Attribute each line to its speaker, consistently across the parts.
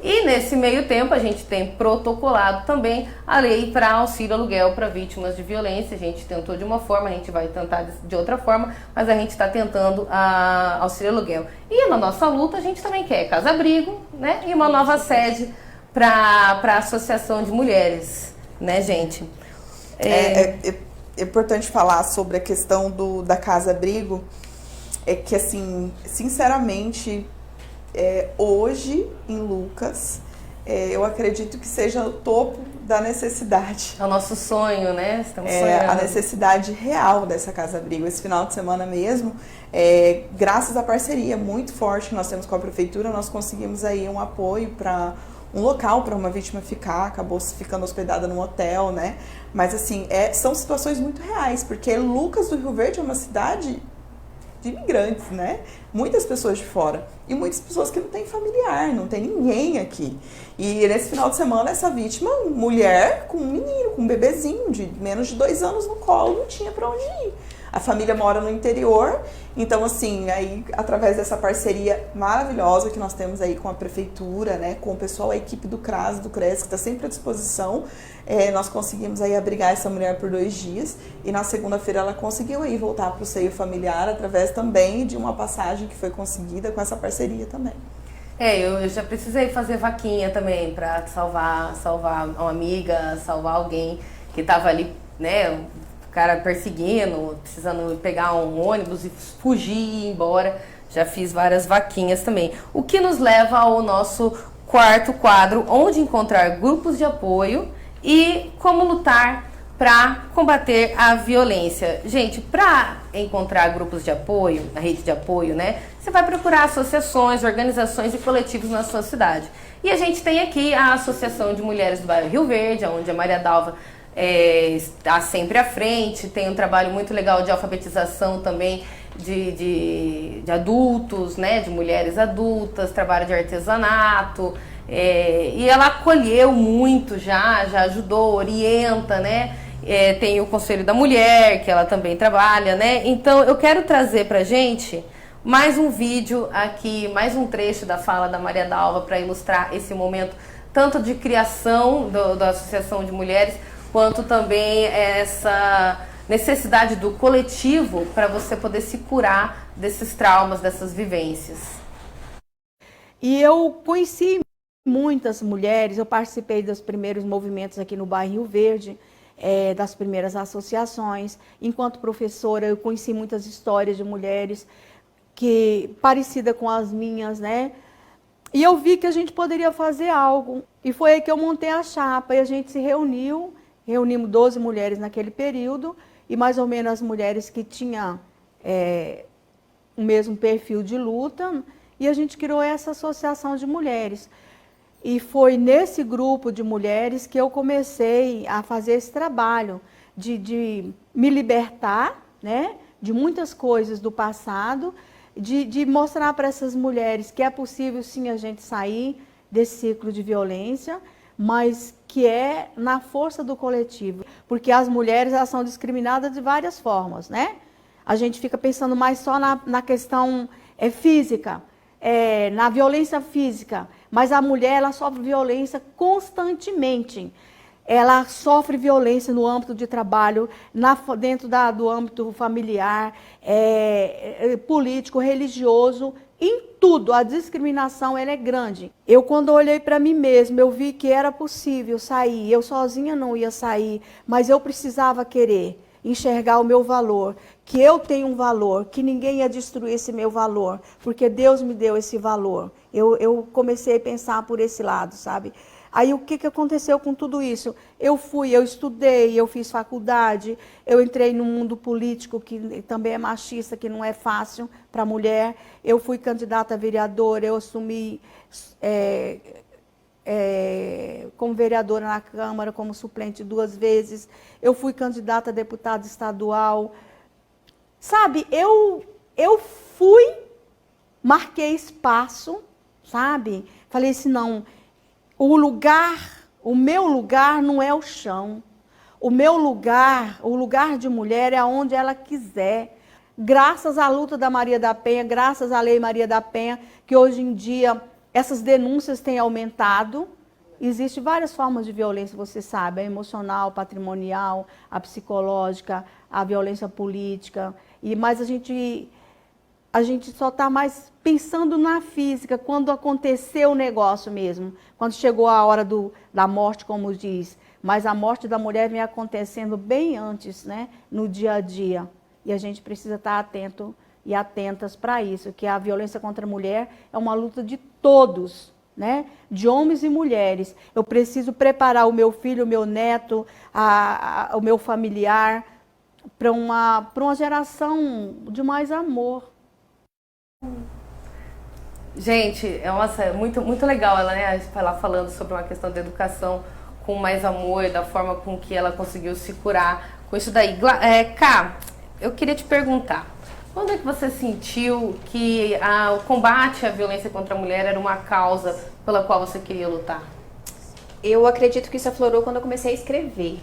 Speaker 1: E nesse meio tempo a gente tem protocolado também a lei para auxílio aluguel para vítimas de violência. A gente tentou de uma forma, a gente vai tentar de outra forma, mas a gente está tentando a auxílio aluguel. E na nossa luta a gente também quer casa-abrigo, né? E uma nova sede para a Associação de Mulheres, né, gente?
Speaker 2: É importante falar sobre a questão da casa-abrigo, é que, assim, sinceramente, hoje, em Lucas, eu acredito que seja o topo da necessidade.
Speaker 1: É o nosso sonho, né? Estamos sonhando.
Speaker 2: A necessidade real dessa casa-abrigo. Esse final de semana mesmo, graças à parceria muito forte que nós temos com a prefeitura, nós conseguimos aí um apoio para um local para uma vítima ficar, acabou ficando hospedada num hotel, né? Mas, assim, são situações muito reais, porque Lucas do Rio Verde é uma cidade de imigrantes, né? Muitas pessoas de fora e muitas pessoas que não têm familiar, não tem ninguém aqui. E nesse final de semana, essa vítima, mulher com um menino, com um bebezinho de menos de 2 anos no colo, não tinha para onde ir. A família mora no interior, então, assim, aí através dessa parceria maravilhosa que nós temos aí com a prefeitura, né, com o pessoal, a equipe do CRAS, do CRES, que está sempre à disposição, nós conseguimos aí abrigar essa mulher por 2 dias, e na segunda-feira ela conseguiu aí voltar para o seio familiar, através também de uma passagem que foi conseguida com essa parceria também.
Speaker 1: Eu já precisei fazer vaquinha também para salvar uma amiga, salvar alguém que estava ali, né, o cara perseguindo, precisando pegar um ônibus e fugir e ir embora. Já fiz várias vaquinhas também. O que nos leva ao nosso quarto quadro, onde encontrar grupos de apoio e como lutar para combater a violência. Gente, para encontrar grupos de apoio, a rede de apoio, né? Você vai procurar associações, organizações e coletivos na sua cidade. E a gente tem aqui a Associação de Mulheres do Bairro Rio Verde, onde a Maria Dalva está sempre à frente, tem um trabalho muito legal de alfabetização também de adultos, né, de mulheres adultas, trabalho de artesanato, e ela acolheu muito já ajudou, orienta, né, tem o Conselho da Mulher, que ela também trabalha, né, então eu quero trazer pra gente mais um vídeo aqui, mais um trecho da fala da Maria Dalva para ilustrar esse momento, tanto de criação da Associação de Mulheres, quanto também essa necessidade do coletivo para você poder se curar desses traumas, dessas vivências.
Speaker 3: E eu conheci muitas mulheres, eu participei dos primeiros movimentos aqui no bairro Rio Verde, das primeiras associações. Enquanto professora, eu conheci muitas histórias de mulheres parecidas com as minhas, né? E eu vi que a gente poderia fazer algo. E foi aí que eu montei a chapa e a gente se reunimos 12 mulheres naquele período, e mais ou menos as mulheres que tinham o mesmo perfil de luta, e a gente criou essa associação de mulheres. E foi nesse grupo de mulheres que eu comecei a fazer esse trabalho de me libertar, né, de muitas coisas do passado, de mostrar para essas mulheres que é possível sim a gente sair desse ciclo de violência, mas que é na força do coletivo, porque as mulheres elas são discriminadas de várias formas, né? A gente fica pensando mais só na questão física, na violência física, mas a mulher ela sofre violência constantemente. Ela sofre violência no âmbito de trabalho, dentro do âmbito familiar, político, religioso, em tudo. A discriminação ela é grande. Eu, quando olhei para mim mesma, eu vi que era possível sair. Eu sozinha não ia sair, mas eu precisava querer enxergar o meu valor, que eu tenho um valor, que ninguém ia destruir esse meu valor, porque Deus me deu esse valor. Eu comecei a pensar por esse lado, sabe? Aí o que aconteceu com tudo isso? Eu estudei, eu fiz faculdade, eu entrei no mundo político, que também é machista, que não é fácil para a mulher. Eu fui candidata a vereadora, eu assumi como vereadora na Câmara, como suplente 2 vezes. Eu fui candidata a deputada estadual. Sabe, eu marquei espaço, sabe? Falei assim, não... O meu lugar não é o chão. O meu lugar, o lugar de mulher é aonde ela quiser. Graças à luta da Maria da Penha, graças à Lei Maria da Penha, que hoje em dia essas denúncias têm aumentado. Existem várias formas de violência, você sabe, a emocional, a patrimonial, a psicológica, a violência política, mas a gente só está mais pensando na física, quando aconteceu o negócio mesmo, quando chegou a hora da morte, como diz. Mas a morte da mulher vem acontecendo bem antes, né, no dia a dia. E a gente precisa estar atento e atentas para isso, que a violência contra a mulher é uma luta de todos, né, de homens e mulheres. Eu preciso preparar o meu filho, o meu neto, o meu familiar para uma geração de mais amor.
Speaker 1: Gente, é muito legal ela, né, ela falando sobre uma questão da educação com mais amor, da forma com que ela conseguiu se curar com isso daí. Ká, eu queria te perguntar, quando é que você sentiu que o combate à violência contra a mulher era uma causa pela qual você queria lutar?
Speaker 4: Eu acredito que isso aflorou quando eu comecei a escrever.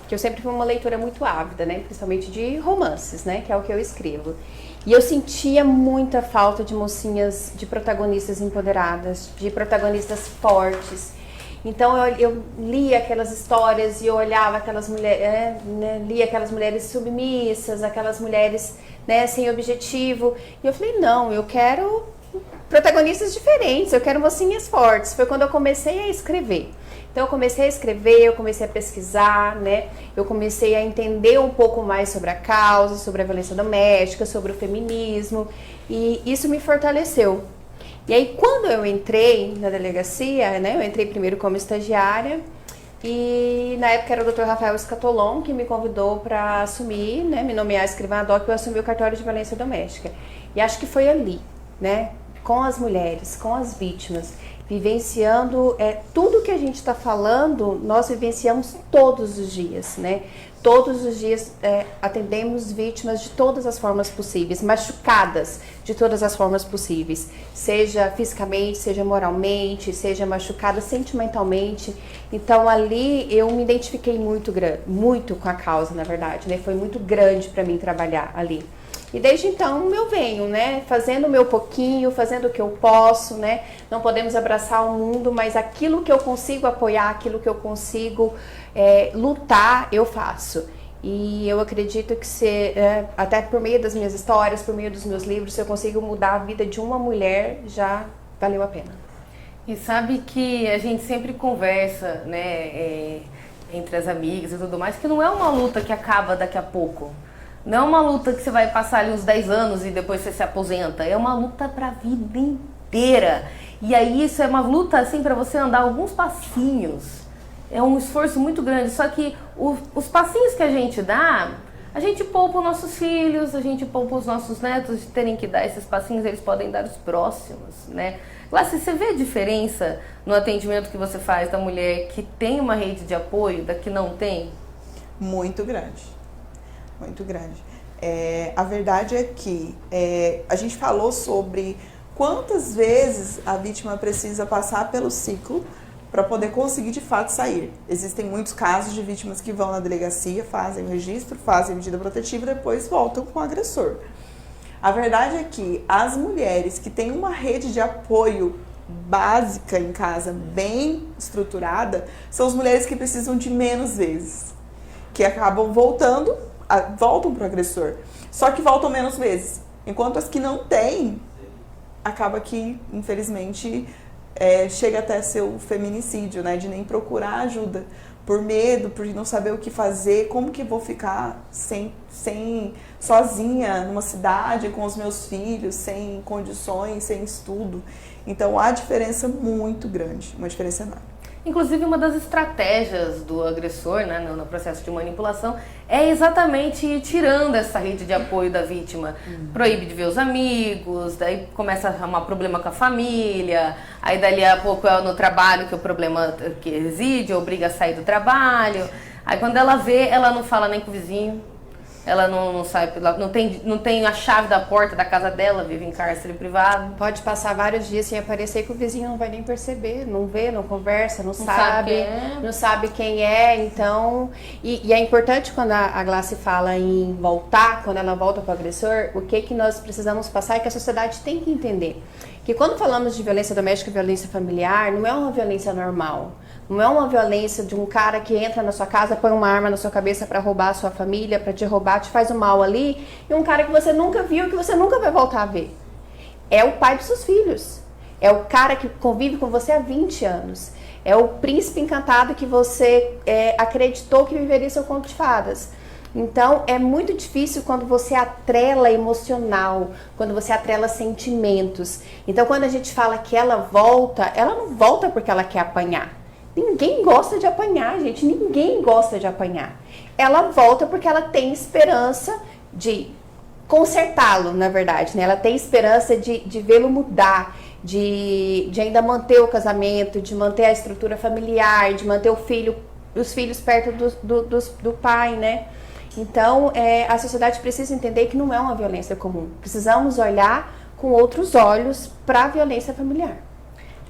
Speaker 4: Que eu sempre fui uma leitora muito ávida, né? Principalmente de romances, né? Que é o que eu escrevo. E eu sentia muita falta de mocinhas, de protagonistas empoderadas, de protagonistas fortes. Então eu lia aquelas histórias e eu olhava aquelas mulheres, né, lia aquelas mulheres submissas, aquelas mulheres, né, sem objetivo. E eu falei, não, eu quero protagonistas diferentes, eu quero mocinhas fortes. Foi quando eu comecei a escrever. Então eu comecei a escrever, eu comecei a pesquisar, né? Eu comecei a entender um pouco mais sobre a causa, sobre a violência doméstica, sobre o feminismo, e isso me fortaleceu. E aí quando eu entrei na delegacia, né? Eu entrei primeiro como estagiária, e na época era o Dr. Rafael Scatolon que me convidou para assumir, né? Me nomear escrivã ad hoc, eu assumi o cartório de violência doméstica. E acho que foi ali, né? Com as mulheres, com as vítimas, vivenciando tudo que a gente está falando, nós vivenciamos todos os dias, né? Todos os dias atendemos vítimas de todas as formas possíveis, machucadas de todas as formas possíveis, seja fisicamente, seja moralmente, seja machucada sentimentalmente. Então ali eu me identifiquei muito com a causa, na verdade, né? Foi muito grande para mim trabalhar ali. E desde então eu venho, né, fazendo o meu pouquinho, fazendo o que eu posso, né, não podemos abraçar o mundo, mas aquilo que eu consigo apoiar, aquilo que eu consigo lutar, eu faço. E eu acredito que até por meio das minhas histórias, por meio dos meus livros, se eu consigo mudar a vida de uma mulher, já valeu a pena.
Speaker 1: E sabe que a gente sempre conversa, né, entre as amigas e tudo mais, que não é uma luta que acaba daqui a pouco. Não é uma luta que você vai passar ali uns 10 anos e depois você se aposenta. É uma luta para a vida inteira. E aí isso é uma luta assim para você andar alguns passinhos. É um esforço muito grande. Só que os passinhos que a gente dá, a gente poupa os nossos filhos, a gente poupa os nossos netos de terem que dar esses passinhos, eles podem dar os próximos, né? Glácia, você vê a diferença no atendimento que você faz da mulher que tem uma rede de apoio, da que não tem?
Speaker 2: Muito grande. Muito grande. A verdade é que a gente falou sobre quantas vezes a vítima precisa passar pelo ciclo para poder conseguir de fato sair. Existem muitos casos de vítimas que vão na delegacia, fazem o registro, fazem a medida protetiva e depois voltam com o agressor. A verdade é que as mulheres que têm uma rede de apoio básica em casa, bem estruturada, são as mulheres que precisam de menos vezes, que acabam voltam para o agressor, só que voltam menos vezes, enquanto as que não têm, acaba que, infelizmente, chega até ser o feminicídio, né, de nem procurar ajuda, por medo, por não saber o que fazer, como que vou ficar sozinha numa cidade com os meus filhos, sem condições, sem estudo. Então há diferença muito grande, uma diferença enorme.
Speaker 1: Inclusive, uma das estratégias do agressor, né, no processo de manipulação, é exatamente ir tirando essa rede de apoio da vítima. Proíbe de ver os amigos, daí começa a arrumar problema com a família, aí dali a pouco é no trabalho que o problema que reside, obriga a sair do trabalho. Aí quando ela vê, ela não fala nem com o vizinho, ela não sai, não tem a chave da porta da casa dela, vive em cárcere privado.
Speaker 4: Pode passar vários dias sem aparecer que o vizinho não vai nem perceber, não vê, não conversa, não sabe quem é. Então, e é importante quando a Glácia fala em voltar, quando ela volta para o agressor, o que nós precisamos passar é que a sociedade tem que entender Que quando falamos de violência doméstica e violência familiar, não é uma violência normal. Não é uma violência de um cara que entra na sua casa, põe uma arma na sua cabeça para roubar a sua família, para te roubar, te faz o mal ali, e um cara que você nunca viu, que você nunca vai voltar a ver. É o pai dos seus filhos. É o cara que convive com você há 20 anos. É o príncipe encantado que você acreditou que viveria seu conto de fadas. Então, é muito difícil quando você atrela emocional, quando você atrela sentimentos. Então, quando a gente fala que ela não volta porque ela quer apanhar. Ninguém gosta de apanhar, gente. Ninguém gosta de apanhar. Ela volta porque ela tem esperança de consertá-lo, na verdade, né? Ela tem esperança de vê-lo mudar, de ainda manter o casamento, de manter a estrutura familiar, de manter os filhos perto do pai, né? Então, a sociedade precisa entender que não é uma violência comum. Precisamos olhar com outros olhos para a violência familiar.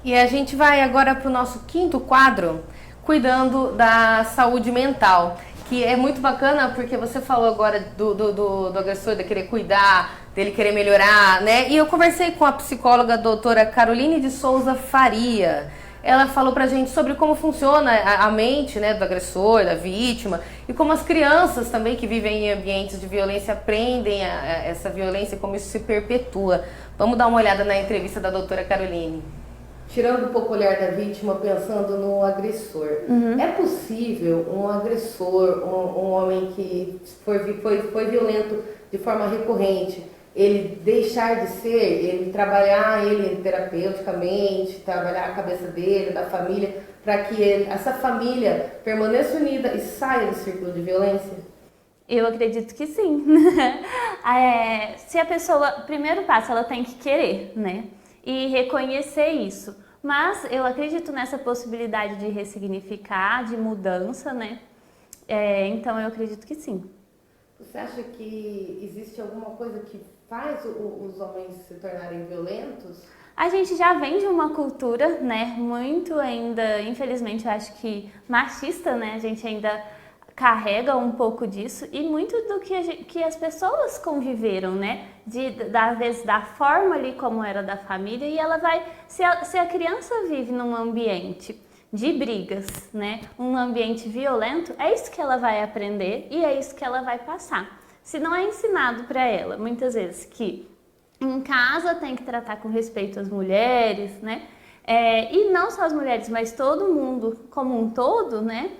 Speaker 1: E a gente vai agora para o nosso quinto quadro, cuidando da saúde mental, que é muito bacana porque você falou agora do agressor, de querer cuidar, dele querer melhorar, né? E eu conversei com a psicóloga doutora Caroline de Souza Faria. Ela falou pra gente sobre como funciona a mente, né, do agressor, da vítima, e como as crianças também que vivem em ambientes de violência aprendem essa violência, como isso se perpetua. Vamos dar uma olhada na entrevista da doutora Caroline. Tirando um pouco o olhar da vítima, pensando no agressor. É possível um agressor, um homem que foi violento de forma recorrente, ele deixar de ser, ele trabalhar ele terapeuticamente, trabalhar a cabeça dele, da família, para que essa família permaneça unida e saia do círculo de violência?
Speaker 5: Eu acredito que sim. Se a pessoa, primeiro passo, ela tem que querer, né? E reconhecer isso. Mas eu acredito nessa possibilidade de ressignificar, de mudança, né? Então eu acredito que sim.
Speaker 1: Você acha que existe alguma coisa que faz os homens se tornarem violentos?
Speaker 5: A gente já vem de uma cultura, né, muito ainda, infelizmente, eu acho que machista, né, a gente ainda carrega um pouco disso e muito do que as pessoas conviveram, né, às vezes da forma ali como era da família, e ela vai, se a criança vive num ambiente de brigas, né, um ambiente violento, é isso que ela vai aprender e é isso que ela vai passar. Se não é ensinado para ela, muitas vezes, que em casa tem que tratar com respeito as mulheres, né, e não só as mulheres, mas todo mundo como um todo, né,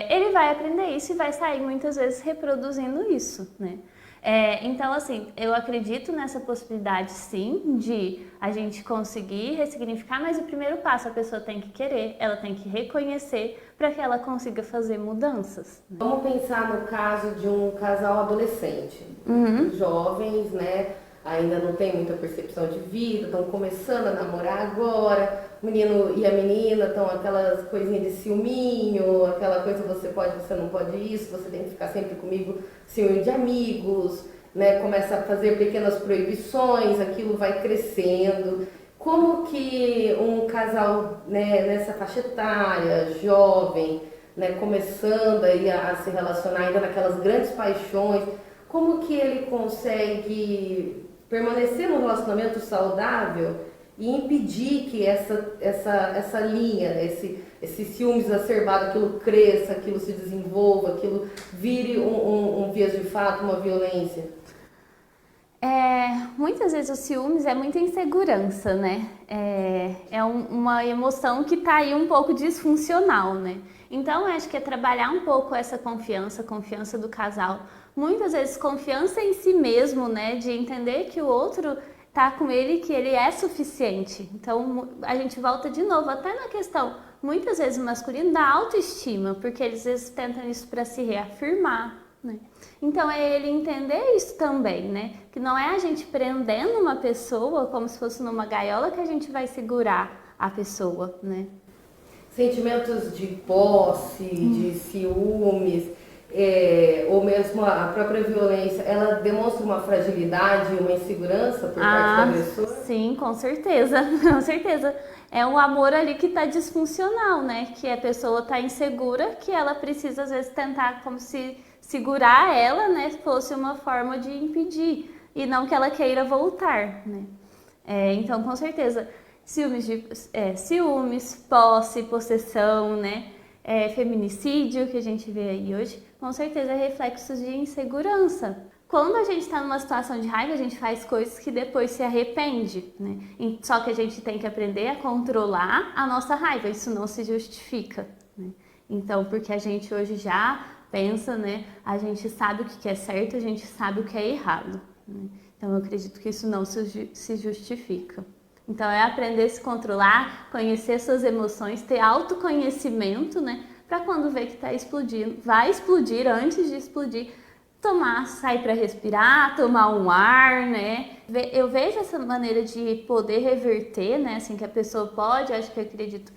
Speaker 5: ele vai aprender isso e vai sair muitas vezes reproduzindo isso, né. Então, assim, eu acredito nessa possibilidade, sim, de a gente conseguir ressignificar, mas o primeiro passo a pessoa tem que querer, ela tem que reconhecer para que ela consiga fazer mudanças. Né?
Speaker 1: Vamos pensar no caso de um casal adolescente, jovens, né? Ainda não tem muita percepção de vida, estão começando a namorar agora, o menino e a menina estão aquelas coisinhas de ciúminho, aquela coisa você pode, você não pode isso, você tem que ficar sempre comigo, ciúme de amigos, né? Começa a fazer pequenas proibições, aquilo vai crescendo. Como que um casal, né, nessa faixa etária, jovem, né, começando aí a se relacionar ainda naquelas grandes paixões, como que ele consegue permanecer num relacionamento saudável e impedir que essa linha, esse ciúme exacerbado, aquilo cresça, aquilo se desenvolva, aquilo vire um vias de fato, uma violência?
Speaker 5: Muitas vezes o ciúmes é muita insegurança, né? Uma emoção que está aí um pouco disfuncional, né? Então, eu acho que é trabalhar um pouco essa confiança do casal. Muitas vezes confiança em si mesmo, né? De entender que o outro tá com ele, que ele é suficiente. Então, a gente volta de novo até na questão, muitas vezes masculina, da autoestima, porque eles às vezes tentam isso para se reafirmar, né? Então, é ele entender isso também, né? Que não é a gente prendendo uma pessoa como se fosse numa gaiola que a gente vai segurar a pessoa, né?
Speaker 1: Sentimentos de posse, de ciúmes, ou mesmo a própria violência, ela demonstra uma fragilidade, uma insegurança por parte do agressor?
Speaker 5: Sim, com certeza, com certeza. É um amor ali que está disfuncional, né? Que a pessoa está insegura, que ela precisa às vezes tentar como se segurar ela, né? Fosse uma forma de impedir e não que ela queira voltar, né? Então, com certeza, ciúmes, posse, possessão, né? Feminicídio, que a gente vê aí hoje, com certeza é reflexo de insegurança. Quando a gente está numa situação de raiva, a gente faz coisas que depois se arrepende, né? Só que a gente tem que aprender a controlar a nossa raiva, isso não se justifica, né? Então, porque a gente hoje já pensa, né? A gente sabe o que é certo, a gente sabe o que é errado, né? Então, eu acredito que isso não se justifica. Então, é aprender a se controlar, conhecer suas emoções, ter autoconhecimento, né? Para quando vê que está explodindo, vai explodir, antes de explodir, sair para respirar, tomar um ar, né? Eu vejo essa maneira de poder reverter, né? Assim, que a pessoa pode, acho que eu acredito,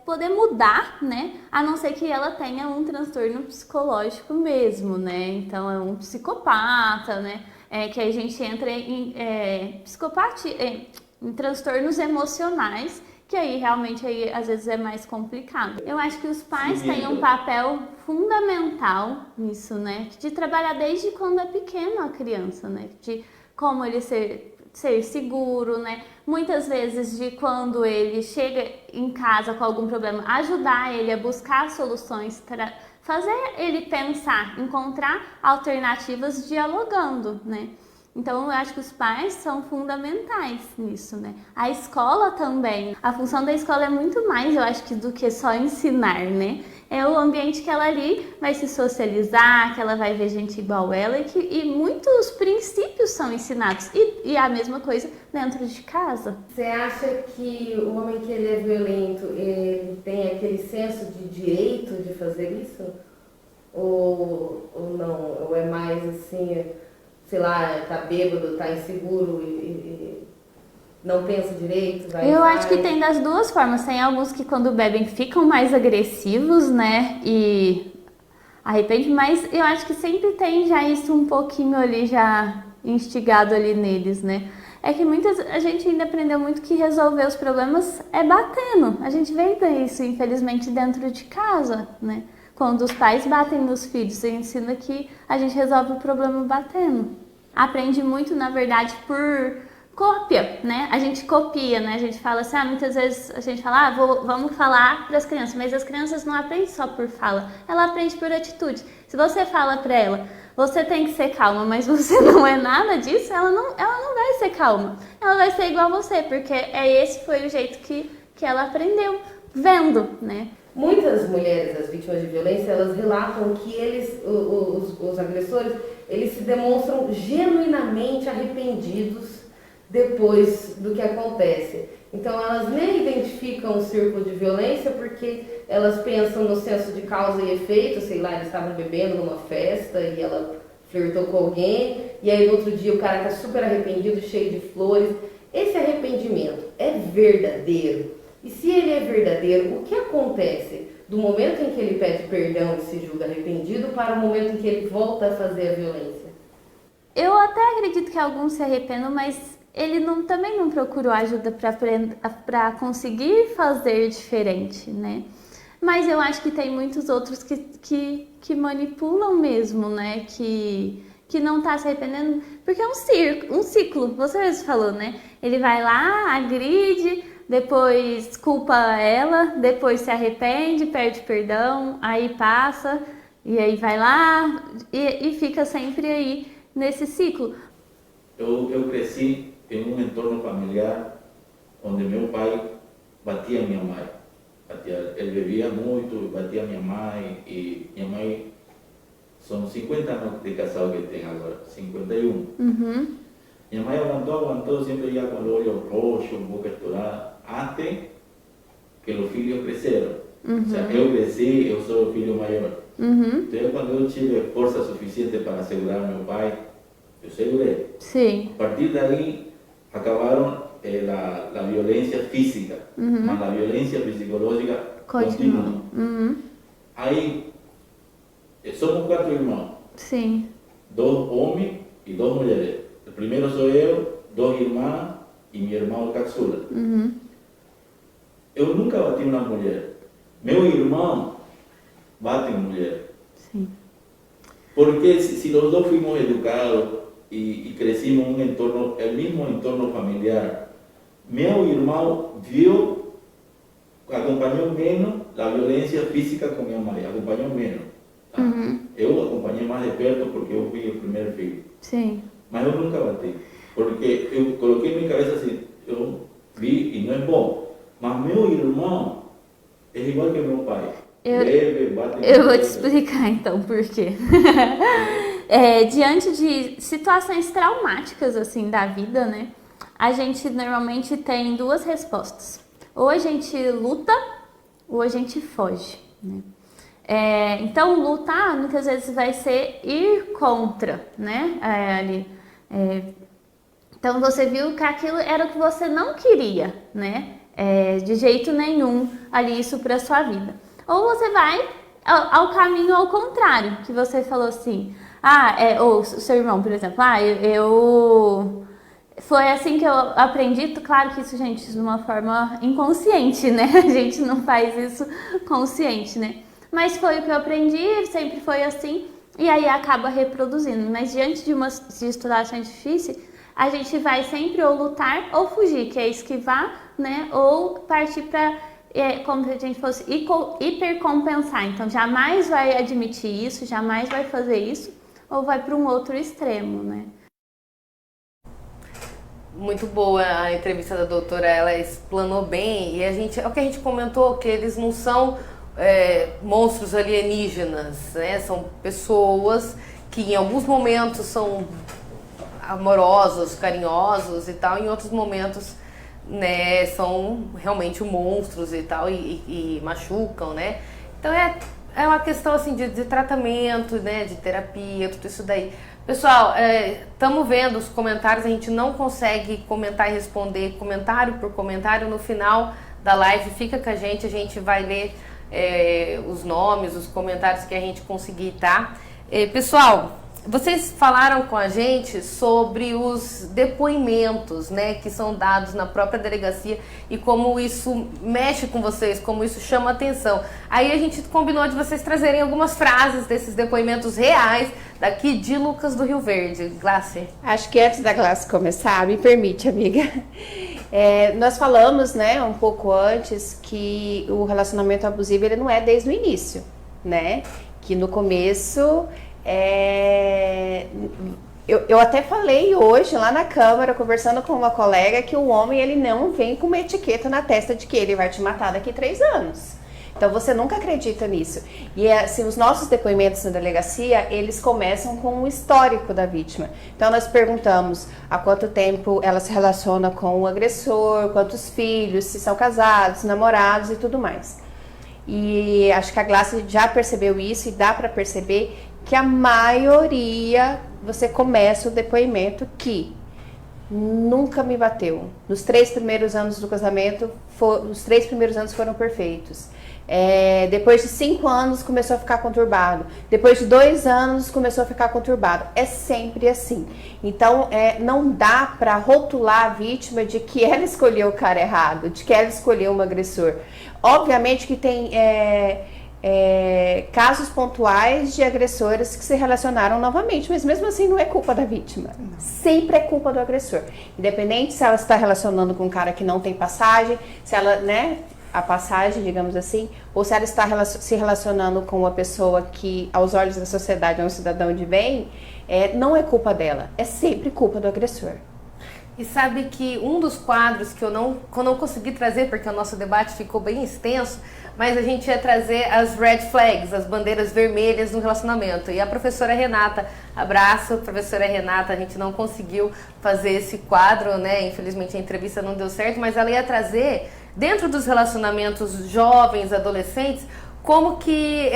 Speaker 5: poder mudar, né? A não ser que ela tenha um transtorno psicológico mesmo, né? Então, é um psicopata, né? Que a gente entra em em transtornos emocionais, que aí realmente às vezes é mais complicado. Eu acho que os pais têm um papel fundamental nisso, né? De trabalhar desde quando é pequeno a criança, né? De como ele ser seguro, né? Muitas vezes de quando ele chega em casa com algum problema, ajudar ele a buscar soluções, fazer ele pensar, encontrar alternativas dialogando, né? Então, eu acho que os pais são fundamentais nisso, né? A escola também. A função da escola é muito mais, eu acho, do que só ensinar, né? É o ambiente que ela ali vai se socializar, que ela vai ver gente igual ela e muitos princípios são ensinados. E a mesma coisa dentro de casa.
Speaker 1: Você acha que o homem que ele é violento, ele tem aquele senso de direito de fazer isso? Ou não? Ou é mais assim... sei lá, tá bêbado, tá inseguro e não pensa direito,
Speaker 5: Eu acho que tem das duas formas. Tem alguns que quando bebem ficam mais agressivos, né? E arrepende, mas eu acho que sempre tem já isso um pouquinho ali já instigado ali neles, né? É que a gente ainda aprendeu muito que resolver os problemas é batendo. A gente vê isso, infelizmente, dentro de casa, né? Quando os pais batem nos filhos, ensina que a gente resolve o problema batendo. Aprende muito, na verdade, por cópia, né? A gente copia, né? A gente fala assim, muitas vezes a gente fala, vamos falar para as crianças, mas as crianças não aprendem só por fala, ela aprende por atitude. Se você fala para ela, você tem que ser calma, mas você não é nada disso, ela não vai ser calma. Ela vai ser igual a você, porque esse foi o jeito que ela aprendeu, vendo, né?
Speaker 1: Muitas mulheres, as vítimas de violência, elas relatam que os agressores, eles se demonstram genuinamente arrependidos depois do que acontece. Então elas nem identificam o círculo de violência porque elas pensam no senso de causa e efeito, sei lá, eles estavam bebendo numa festa e ela flertou com alguém, e aí no outro dia o cara tá super arrependido, cheio de flores. Esse arrependimento é verdadeiro? E se ele é verdadeiro, o que acontece do momento em que ele pede perdão e se julga arrependido para o momento em que ele volta a fazer a violência?
Speaker 5: Eu até acredito que alguns se arrependam, mas ele também não procurou ajuda para conseguir fazer diferente, né? Mas eu acho que tem muitos outros que manipulam mesmo, né? Que não tá se arrependendo, porque é um ciclo, você mesmo falou, né? Ele vai lá, agride, depois culpa ela, depois se arrepende, pede perdão, aí passa, e aí vai lá e fica sempre aí nesse ciclo.
Speaker 6: Eu cresci em um entorno familiar onde meu pai batia minha mãe. Ele bebia muito, batia minha mãe, e minha mãe, são 50 anos de casado que tem agora, 51.
Speaker 5: Uhum.
Speaker 6: Minha mãe aguantou, sempre ia com o olho roxo, um pouco estourado, até que os filhos cresceram.
Speaker 5: Uhum.
Speaker 6: Ou seja, eu cresci, eu sou o filho maior.
Speaker 5: Uhum.
Speaker 6: Então, quando eu tive força suficiente para segurar meu pai, eu segurei.
Speaker 5: Sim.
Speaker 6: A partir daí, acabaram a violência física, mas a violência psicológica continua.
Speaker 5: Uhum.
Speaker 6: Aí, somos 4 irmãos.
Speaker 5: Sim.
Speaker 6: 2 homens e 2 mulheres. O primeiro sou eu, 2 irmãs e meu irmão caçula.
Speaker 5: Uhum.
Speaker 6: Eu nunca bati uma mulher. Meu irmão bate em mulher.
Speaker 5: Sim.
Speaker 6: Porque se nós dois fomos educados e crescimos em um entorno, o mesmo entorno familiar. Meu irmão acompanhou menos a violência física com minha mãe, acompanhou menos. Tá? Eu acompanhei mais de perto porque eu fui o primeiro filho.
Speaker 5: Sim.
Speaker 6: Mas eu nunca bati, porque eu coloquei na minha cabeça assim, eu vi e não é bom. Mas meu irmão é igual que meu pai.
Speaker 5: Eu vou te explicar então por quê. Diante de situações traumáticas assim da vida, né? A gente normalmente tem duas respostas. Ou a gente luta, ou a gente foge, né? Então, lutar muitas vezes vai ser ir contra, né? Então, você viu que aquilo era o que você não queria, né? De jeito nenhum ali isso para sua vida. Ou você vai ao caminho ao contrário, que você falou assim, ou o seu irmão, por exemplo, foi assim que eu aprendi, claro que isso, gente, de uma forma inconsciente, né? A gente não faz isso consciente, né? Mas foi o que eu aprendi, sempre foi assim, e aí acaba reproduzindo. Mas diante de situações difíceis, a gente vai sempre ou lutar ou fugir, que é esquivar, né? Ou partir para, como se a gente fosse hipercompensar. Então, jamais vai admitir isso, jamais vai fazer isso, ou vai para um outro extremo, né?
Speaker 1: Muito boa a entrevista da doutora, ela explanou bem, e é o que a gente comentou, que eles não são monstros alienígenas, né? São pessoas que em alguns momentos são amorosos, carinhosos e tal, em outros momentos, né, são realmente monstros e tal, e machucam, né? Então é uma questão assim de tratamento, né, de terapia, tudo isso daí. Pessoal, estamos vendo os comentários, a gente não consegue comentar e responder comentário por comentário. No final da live, fica com a gente vai ler os nomes, os comentários que a gente conseguir, tá? Pessoal, vocês falaram com a gente sobre os depoimentos, né, que são dados na própria delegacia e como isso mexe com vocês, como isso chama atenção. Aí a gente combinou de vocês trazerem algumas frases desses depoimentos reais daqui de Lucas do Rio Verde. Glácia.
Speaker 4: Acho que antes da Glácia começar, me permite, amiga. Nós falamos, né, um pouco antes que o relacionamento abusivo ele não é desde o início, né? Que no começo eu até falei hoje lá na Câmara, conversando com uma colega, que o homem ele não vem com uma etiqueta na testa de que ele vai te matar daqui 3 anos. Então você nunca acredita nisso. E assim, os nossos depoimentos na delegacia, eles começam com o histórico da vítima. Então nós perguntamos há quanto tempo ela se relaciona com o agressor, quantos filhos, se são casados, namorados e tudo mais. E acho que a Glácia já percebeu isso e dá para perceber que a maioria, você começa o depoimento que nunca me bateu. Nos 3 primeiros anos do casamento, os 3 primeiros anos foram perfeitos. Depois de 5 anos começou a ficar conturbado. Depois de 2 anos começou a ficar conturbado. É sempre assim. Então, não dá para rotular a vítima de que ela escolheu o cara errado, de que ela escolheu um agressor. Obviamente que tem casos pontuais de agressoras que se relacionaram novamente, mas mesmo assim não é culpa da vítima. Sempre é culpa do agressor. Independente se ela está relacionando com um cara que não tem passagem, se ela, né, a passagem, digamos assim, ou se ela está se relacionando com uma pessoa que, aos olhos da sociedade, é um cidadão de bem, não é culpa dela, é sempre culpa do agressor.
Speaker 1: E sabe que um dos quadros que eu não consegui trazer, porque o nosso debate ficou bem extenso, mas a gente ia trazer as red flags, as bandeiras vermelhas no relacionamento. E a professora Renata, abraço, professora Renata, a gente não conseguiu fazer esse quadro, né? Infelizmente a entrevista não deu certo, mas ela ia trazer, dentro dos relacionamentos jovens, adolescentes, como que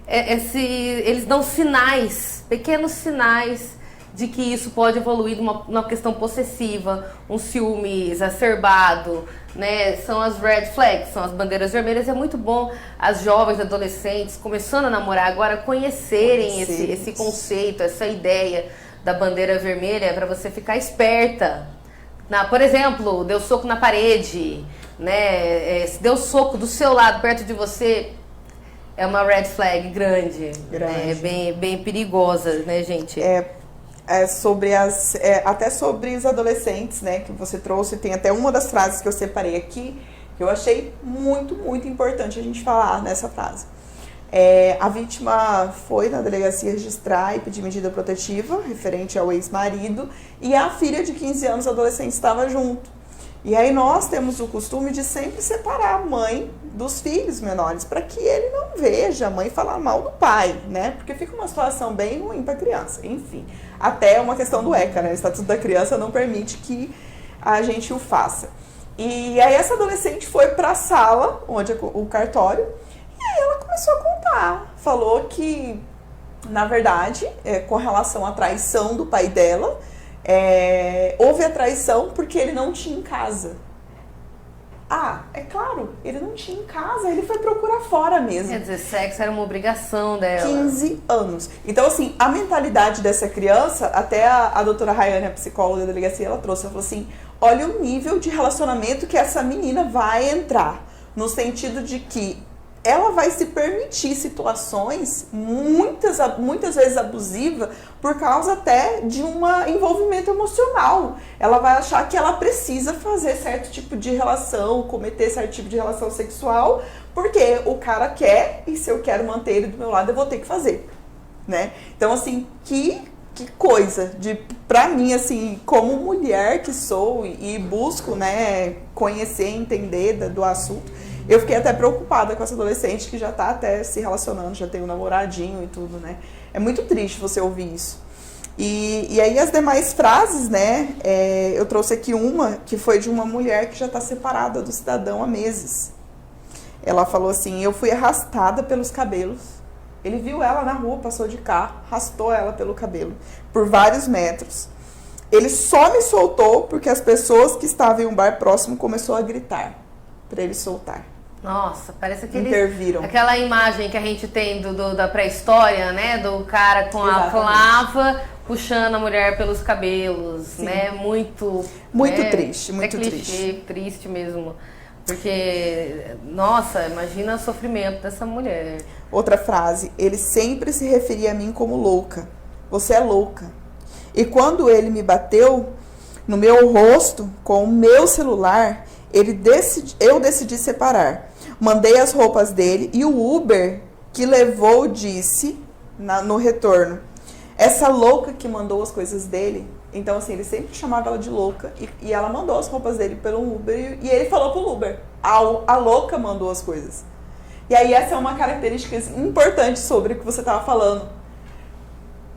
Speaker 1: eles dão sinais, pequenos sinais, de que isso pode evoluir numa questão possessiva, um ciúme exacerbado, né? São as red flags, são as bandeiras vermelhas. É muito bom as jovens, adolescentes, começando a namorar agora, conhecerem esse conceito, essa ideia da bandeira vermelha, para você ficar esperta. Por exemplo, deu soco na parede, né? Se deu soco do seu lado, perto de você, é uma red flag grande. Né? Bem perigosa, né, gente?
Speaker 2: até sobre os adolescentes, né, que você trouxe. Tem até uma das frases que eu separei aqui, que eu achei muito, muito importante a gente falar nessa frase. A vítima foi na delegacia registrar e pedir medida protetiva, referente ao ex-marido, e a filha de 15 anos, adolescente, estava junto. E aí nós temos o costume de sempre separar a mãe dos filhos menores, para que ele não veja a mãe falar mal do pai, né? Porque fica uma situação bem ruim para a criança. Enfim, até uma questão do ECA, né? O Estatuto da Criança não permite que a gente o faça. E aí essa adolescente foi para a sala, onde é o cartório, e aí ela começou a contar. Falou que, na verdade, com relação à traição do pai dela, houve a traição porque ele não tinha em casa. É claro, ele não tinha em casa, ele foi procurar fora mesmo.
Speaker 1: Quer dizer, sexo era uma obrigação dela.
Speaker 2: 15 anos. Então, assim, a mentalidade dessa criança, até a doutora Rayane, a psicóloga da delegacia, ela trouxe, ela falou assim, olha o nível de relacionamento que essa menina vai entrar, no sentido de que ela vai se permitir situações muitas vezes abusivas por causa até de um envolvimento emocional. Ela vai achar que ela precisa fazer certo tipo de relação, cometer certo tipo de relação sexual, porque o cara quer e se eu quero manter ele do meu lado eu vou ter que fazer, né? Então, assim, que coisa, pra mim, assim, como mulher que sou e busco, né, conhecer, entender do assunto, eu fiquei até preocupada com essa adolescente que já tá até se relacionando, já tem um namoradinho e tudo, né? É muito triste você ouvir isso. E aí as demais frases, né? Eu trouxe aqui uma que foi de uma mulher que já tá separada do cidadão há meses. Ela falou assim, eu fui arrastada pelos cabelos. Ele viu ela na rua, passou de carro, arrastou ela pelo cabelo por vários metros. Ele só me soltou porque as pessoas que estavam em um bar próximo começaram a gritar para ele soltar.
Speaker 1: Nossa, parece
Speaker 2: Interviram.
Speaker 1: Aquela imagem que a gente tem da pré-história, né? Do cara com a clava puxando a mulher pelos cabelos, sim, né? Muito
Speaker 2: triste, muito
Speaker 1: triste mesmo. Porque, nossa, imagina o sofrimento dessa mulher.
Speaker 2: Outra frase, ele sempre se referia a mim como louca. Você é louca. E quando ele me bateu no meu rosto com o meu celular, eu decidi separar. Mandei as roupas dele e o Uber que levou disse no retorno, essa louca que mandou as coisas dele. Então, assim, ele sempre chamava ela de louca e ela mandou as roupas dele pelo Uber e ele falou pro Uber, a louca mandou as coisas. E aí essa é uma característica importante sobre o que você estava falando.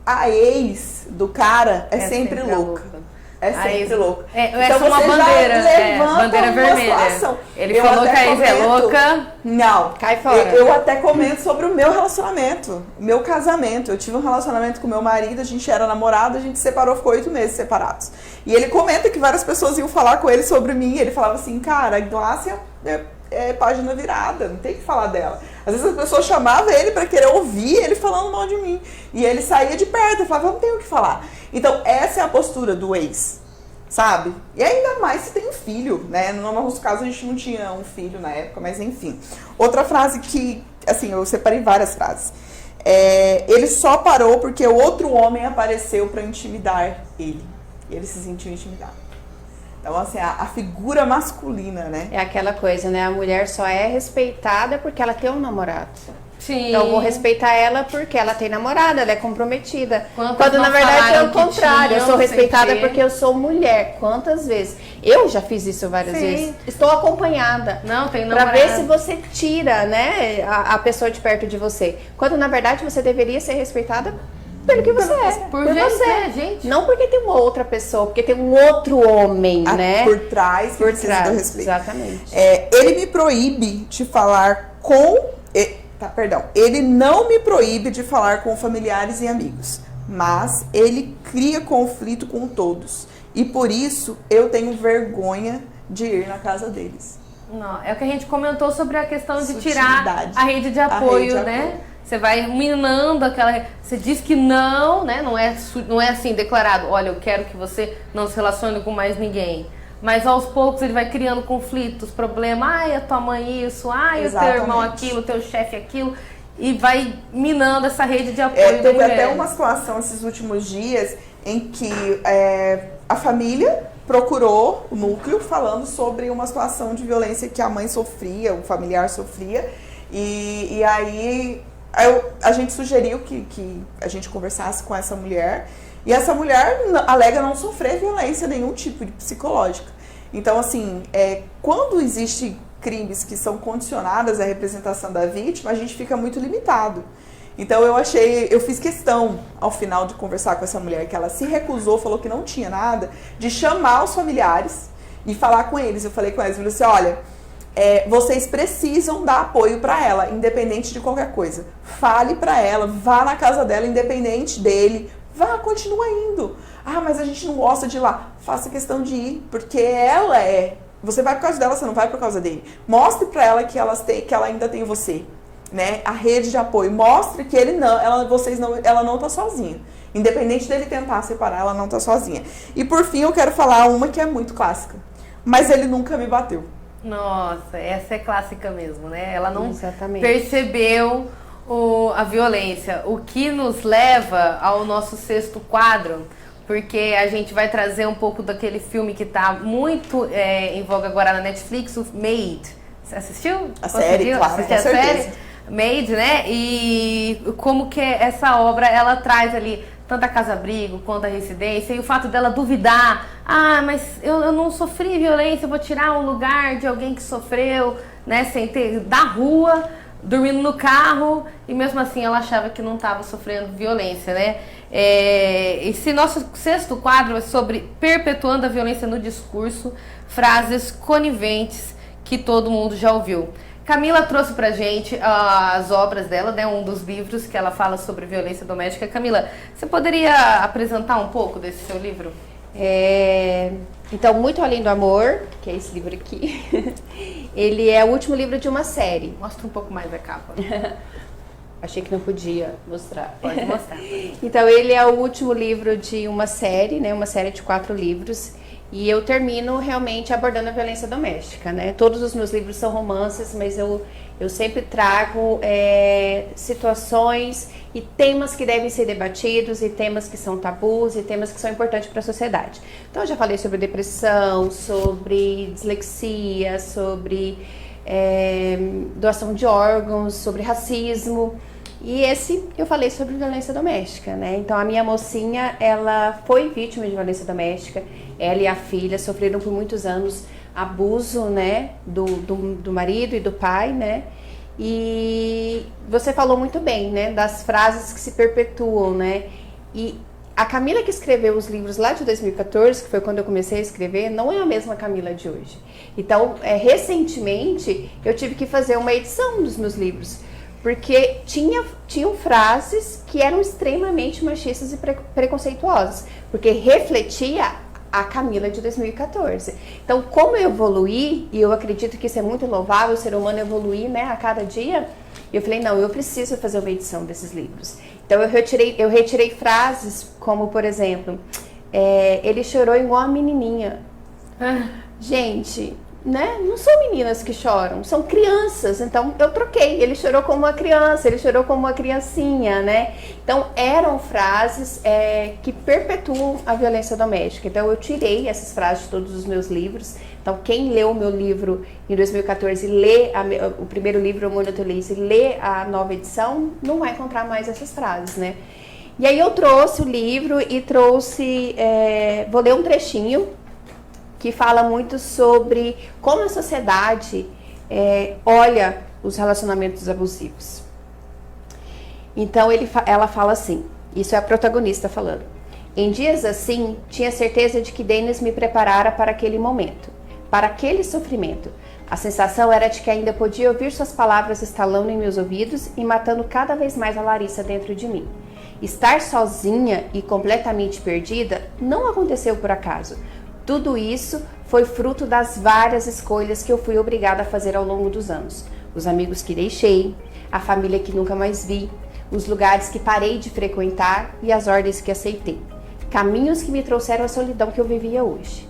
Speaker 2: A ex do cara é sempre louca. É sempre louco.
Speaker 1: Essa é uma bandeira. Bandeira vermelha.
Speaker 2: Situação.
Speaker 1: Ele falou que a ex é louca.
Speaker 2: Não.
Speaker 1: Cai fora.
Speaker 2: Eu até comento sobre o meu relacionamento. O meu casamento. Eu tive um relacionamento com meu marido, a gente era namorado, a gente separou, ficou 8 meses separados. E ele comenta que várias pessoas iam falar com ele sobre mim. Ele falava assim, cara, a Glácia é página virada, não tem que falar dela. Às vezes as pessoas chamavam ele pra querer ouvir ele falando mal de mim. E ele saía de perto e falava, não tenho o que falar. Então, essa é a postura do ex, sabe? E ainda mais se tem um filho, né? No nosso caso, a gente não tinha um filho na época, mas enfim. Outra frase que, assim, eu separei várias frases. Ele só parou porque o outro homem apareceu pra intimidar ele. E ele se sentiu intimidado. Então, assim, a figura masculina, né?
Speaker 4: É aquela coisa, né? A mulher só é respeitada porque ela tem um namorado.
Speaker 1: Sim.
Speaker 4: Então eu vou respeitar ela porque ela tem namorada, ela é comprometida.
Speaker 1: Quantas
Speaker 4: Quando na verdade é o
Speaker 1: que
Speaker 4: contrário, eu sou respeitada
Speaker 1: sem ter?
Speaker 4: porque eu sou mulher. Quantas vezes? Eu já fiz isso várias vezes. Estou acompanhada.
Speaker 1: Não, tem
Speaker 4: pra
Speaker 1: namorada.
Speaker 4: ver se você tira, né, a pessoa de perto de você. Quando na verdade você deveria ser respeitada pelo que você é.
Speaker 1: Por
Speaker 4: você.
Speaker 1: Né, gente?
Speaker 4: Não porque tem uma outra pessoa, porque tem um outro homem, né?
Speaker 2: Por trás, que
Speaker 4: por
Speaker 2: precisa
Speaker 4: trás,
Speaker 2: do respeito.
Speaker 4: exatamente.
Speaker 2: Ele me proíbe de falar com... Ele não me proíbe de falar com familiares e amigos, mas ele cria conflito com todos. E por isso eu tenho vergonha de ir na casa deles.
Speaker 1: Não, é o que a gente comentou sobre a questão de
Speaker 2: Sutilidade.
Speaker 1: tirar a rede de apoio, né? Você vai minando aquela... Você diz que não, né? Não é assim declarado, olha, eu quero que você não se relacione com mais ninguém. Mas aos poucos ele vai criando conflitos, problemas. Ai, a tua mãe isso, ai,
Speaker 2: Exatamente.
Speaker 1: O teu irmão aquilo, o teu chefe aquilo. E vai minando essa rede de apoio da
Speaker 2: Teve
Speaker 1: mulher.
Speaker 2: até uma situação esses últimos dias em que a família procurou o núcleo falando sobre uma situação de violência que a mãe sofria, o familiar sofria, e aí a gente sugeriu que a gente conversasse com essa mulher, e essa mulher alega não sofrer violência nenhum tipo de psicológica. Então, assim, quando existe crimes que são condicionados à representação da vítima, a gente fica muito limitado. Então eu fiz questão, ao final de conversar com essa mulher, que ela se recusou, falou que não tinha nada, de chamar os familiares e falar com eles. Eu falei com eles, eu falei assim, olha, vocês precisam dar apoio para ela, independente de qualquer coisa. Fale para ela, vá na casa dela, independente dele, vá, continua indo. Ah, mas a gente não gosta de ir lá. Faça questão de ir, porque ela você vai por causa dela, você não vai por causa dele. Mostre para ela que ela ainda tem você. Né, a rede de apoio, mostre que ela não tá sozinha. Independente dele tentar separar, ela não tá sozinha. E por fim, eu quero falar uma que é muito clássica. Mas ele nunca me bateu.
Speaker 1: Nossa, essa é clássica mesmo, né? Ela não
Speaker 4: Exatamente.
Speaker 1: percebeu a violência. O que nos leva ao nosso sexto quadro, porque a gente vai trazer um pouco daquele filme que tá muito em voga agora na Netflix, o Made. Você assistiu?
Speaker 2: A série, claro, com certeza.
Speaker 1: Série? Made, né? E como que essa obra, ela traz ali tanto a casa-abrigo quanto a residência, e o fato dela duvidar, mas eu não sofri violência, eu vou tirar um lugar de alguém que sofreu, né, sem ter, da rua, dormindo no carro, e mesmo assim ela achava que não estava sofrendo violência, né? Esse nosso sexto quadro é sobre perpetuando a violência no discurso, frases coniventes que todo mundo já ouviu. Camila trouxe pra gente as obras dela, né, um dos livros que ela fala sobre violência doméstica. Camila, você poderia apresentar um pouco desse seu livro?
Speaker 4: Então, Muito Além do Amor, que é esse livro aqui, ele é o último livro de uma série.
Speaker 1: Mostra um pouco mais a capa.
Speaker 4: Achei que não podia mostrar.
Speaker 1: Pode mostrar.
Speaker 4: Então, ele é o último livro de uma série, né, uma série de 4 livros. E eu termino realmente abordando a violência doméstica, né? Todos os meus livros são romances, mas eu sempre trago situações e temas que devem ser debatidos, e temas que são tabus, e temas que são importantes para a sociedade. Então eu já falei sobre depressão, sobre dislexia, sobre doação de órgãos, sobre racismo. E esse eu falei sobre violência doméstica, né? Então a minha mocinha, ela foi vítima de violência doméstica. Ela e a filha sofreram por muitos anos abuso, né, do marido e do pai, né? E você falou muito bem, né, das frases que se perpetuam, né? E a Camila que escreveu os livros lá de 2014, que foi quando eu comecei a escrever, não é a mesma Camila de hoje. Então, recentemente, eu tive que fazer uma edição dos meus livros, porque tinham frases que eram extremamente machistas e preconceituosas, porque refletia a Camila de 2014. Então, como eu evoluí, e eu acredito que isso é muito louvável, o ser humano evoluir, né, a cada dia, eu falei, não, eu preciso fazer uma edição desses livros. Então, eu retirei frases como, por exemplo, ele chorou igual a menininha. Gente, né, não são meninas que choram, são crianças. Então, eu troquei. Ele chorou como uma criança, ele chorou como uma criancinha, né? Então, eram frases que perpetuam a violência doméstica. Então, eu tirei essas frases de todos os meus livros. Então, quem leu o meu livro em 2014, lê o primeiro livro, Amor na Tolice, lê a nova edição, não vai encontrar mais essas frases, né? E aí, eu trouxe o livro e trouxe... vou ler um trechinho que fala muito sobre como a sociedade olha os relacionamentos abusivos. Então, ela fala assim, isso é a protagonista falando. Em dias assim, tinha certeza de que Denis me preparara para aquele momento, para aquele sofrimento. A sensação era de que ainda podia ouvir suas palavras estalando em meus ouvidos e matando cada vez mais a Larissa dentro de mim. Estar sozinha e completamente perdida não aconteceu por acaso. Tudo isso foi fruto das várias escolhas que eu fui obrigada a fazer ao longo dos anos. Os amigos que deixei, a família que nunca mais vi, os lugares que parei de frequentar e as ordens que aceitei. Caminhos que me trouxeram a solidão que eu vivia hoje.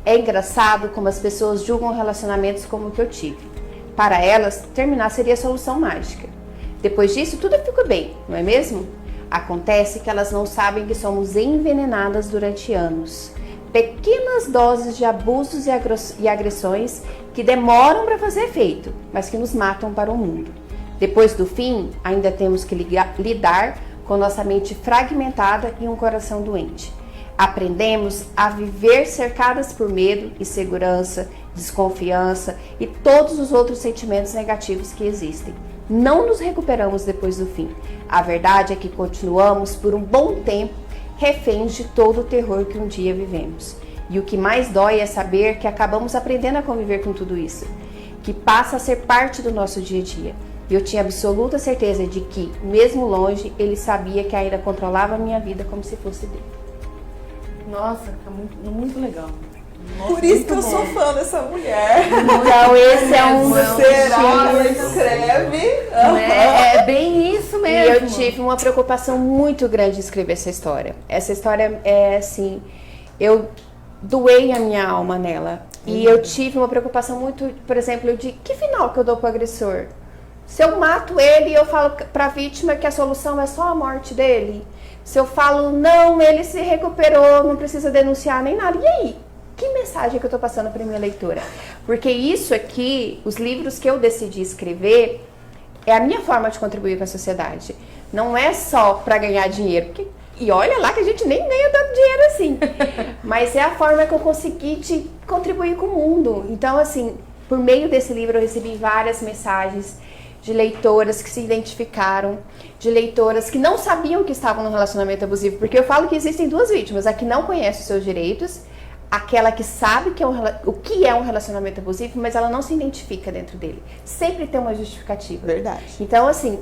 Speaker 4: É engraçado como as pessoas julgam relacionamentos como o que eu tive. Para elas, terminar seria a solução mágica. Depois disso, tudo ficou bem, não é mesmo? Acontece que elas não sabem que somos envenenadas durante anos. Pequenas doses de abusos e agressões que demoram para fazer efeito, mas que nos matam para o mundo. Depois do fim, ainda temos que lidar com nossa mente fragmentada e um coração doente. Aprendemos a viver cercadas por medo, insegurança, desconfiança e todos os outros sentimentos negativos que existem. Não nos recuperamos depois do fim. A verdade é que continuamos por um bom tempo reféns de todo o terror que um dia vivemos. E o que mais dói é saber que acabamos aprendendo a conviver com tudo isso, que passa a ser parte do nosso dia a dia. E eu tinha absoluta certeza de que, mesmo longe, ele sabia que ainda controlava a minha vida como se fosse dele.
Speaker 1: Nossa, é muito legal. Nossa,
Speaker 2: Por isso que eu
Speaker 1: bom.
Speaker 2: sou fã dessa mulher.
Speaker 4: Então esse é um dos
Speaker 2: Será que ela
Speaker 4: motivos.
Speaker 2: escreve?
Speaker 1: É bem isso
Speaker 4: E
Speaker 1: mesmo.
Speaker 4: eu tive uma preocupação muito grande em escrever essa história. Essa história é assim, eu doei a minha alma nela. E eu tive uma preocupação muito, por exemplo, de que final que eu dou pro agressor? Se eu mato ele e eu falo pra vítima que a solução é só a morte dele? Se eu falo, não, ele se recuperou, não precisa denunciar nem nada. E aí? Que mensagem que eu tô passando pra minha leitora? Porque isso aqui, os livros que eu decidi escrever, é a minha forma de contribuir com a sociedade. Não é só para ganhar dinheiro. E olha lá que a gente nem ganha tanto dinheiro assim. Mas é a forma que eu consegui de contribuir com o mundo. Então, assim, por meio desse livro eu recebi várias mensagens de leitoras que se identificaram, de leitoras que não sabiam que estavam no relacionamento abusivo. Porque eu falo que existem duas vítimas. A que não conhece os seus direitos, aquela que sabe que o que é um relacionamento abusivo, mas ela não se identifica dentro dele. Sempre tem uma justificativa.
Speaker 2: Verdade.
Speaker 4: Então, assim,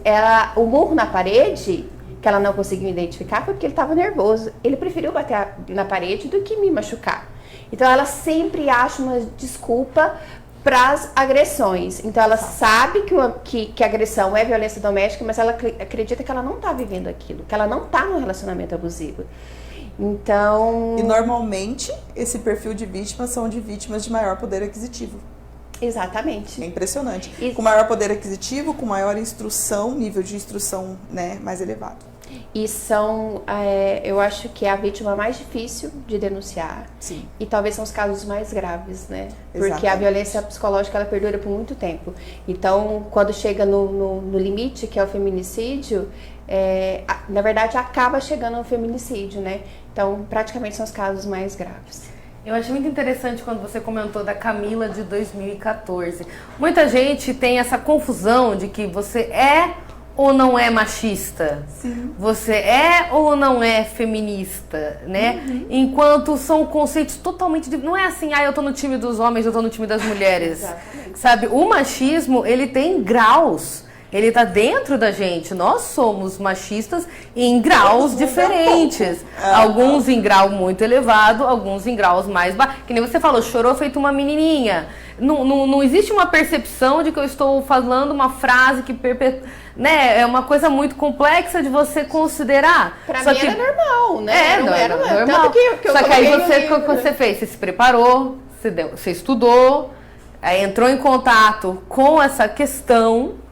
Speaker 4: o murro na parede, que ela não conseguiu identificar, foi porque ele estava nervoso. Ele preferiu bater na parede do que me machucar. Então, ela sempre acha uma desculpa para as agressões. Então, ela sabe que agressão é violência doméstica, mas ela acredita que ela não está vivendo aquilo, que ela não está num relacionamento abusivo. Então...
Speaker 2: E normalmente, esse perfil de vítimas são de vítimas de maior poder aquisitivo.
Speaker 4: Exatamente.
Speaker 2: É impressionante.
Speaker 4: E...
Speaker 2: Com maior poder aquisitivo, com maior instrução, nível de instrução, né, mais elevado.
Speaker 4: E são, eu acho que é a vítima mais difícil de denunciar.
Speaker 2: Sim.
Speaker 4: E talvez são os casos mais graves, né?
Speaker 2: Exatamente.
Speaker 4: Porque a violência psicológica, ela perdura por muito tempo. Então, quando chega no limite, que é o feminicídio, na verdade, acaba chegando ao feminicídio, né? Então, praticamente são os casos mais graves.
Speaker 1: Eu achei muito interessante quando você comentou da Camila de 2014. Muita gente tem essa confusão de que você é ou não é machista?
Speaker 2: Sim.
Speaker 1: Você é ou não é feminista, né?
Speaker 2: Uhum.
Speaker 1: Enquanto são conceitos totalmente... Não é assim, eu tô no time dos homens, eu tô no time das mulheres.
Speaker 4: Exatamente.
Speaker 1: Sabe? O machismo, ele tem graus. Ele tá dentro da gente. Nós somos machistas em graus diferentes. Alguns em grau muito elevado, alguns em graus mais baixos. Que nem você falou, chorou feito uma menininha. Não existe uma percepção de que eu estou falando uma frase que né, é uma coisa muito complexa de você considerar.
Speaker 4: Pra
Speaker 1: Só
Speaker 4: mim
Speaker 1: que...
Speaker 4: era normal, né?
Speaker 1: Não era normal.
Speaker 4: Tanto que eu
Speaker 1: Só que aí
Speaker 4: coloquei no
Speaker 1: você,
Speaker 4: livro,
Speaker 1: o que você fez? Você se preparou, você estudou, aí entrou em contato com essa questão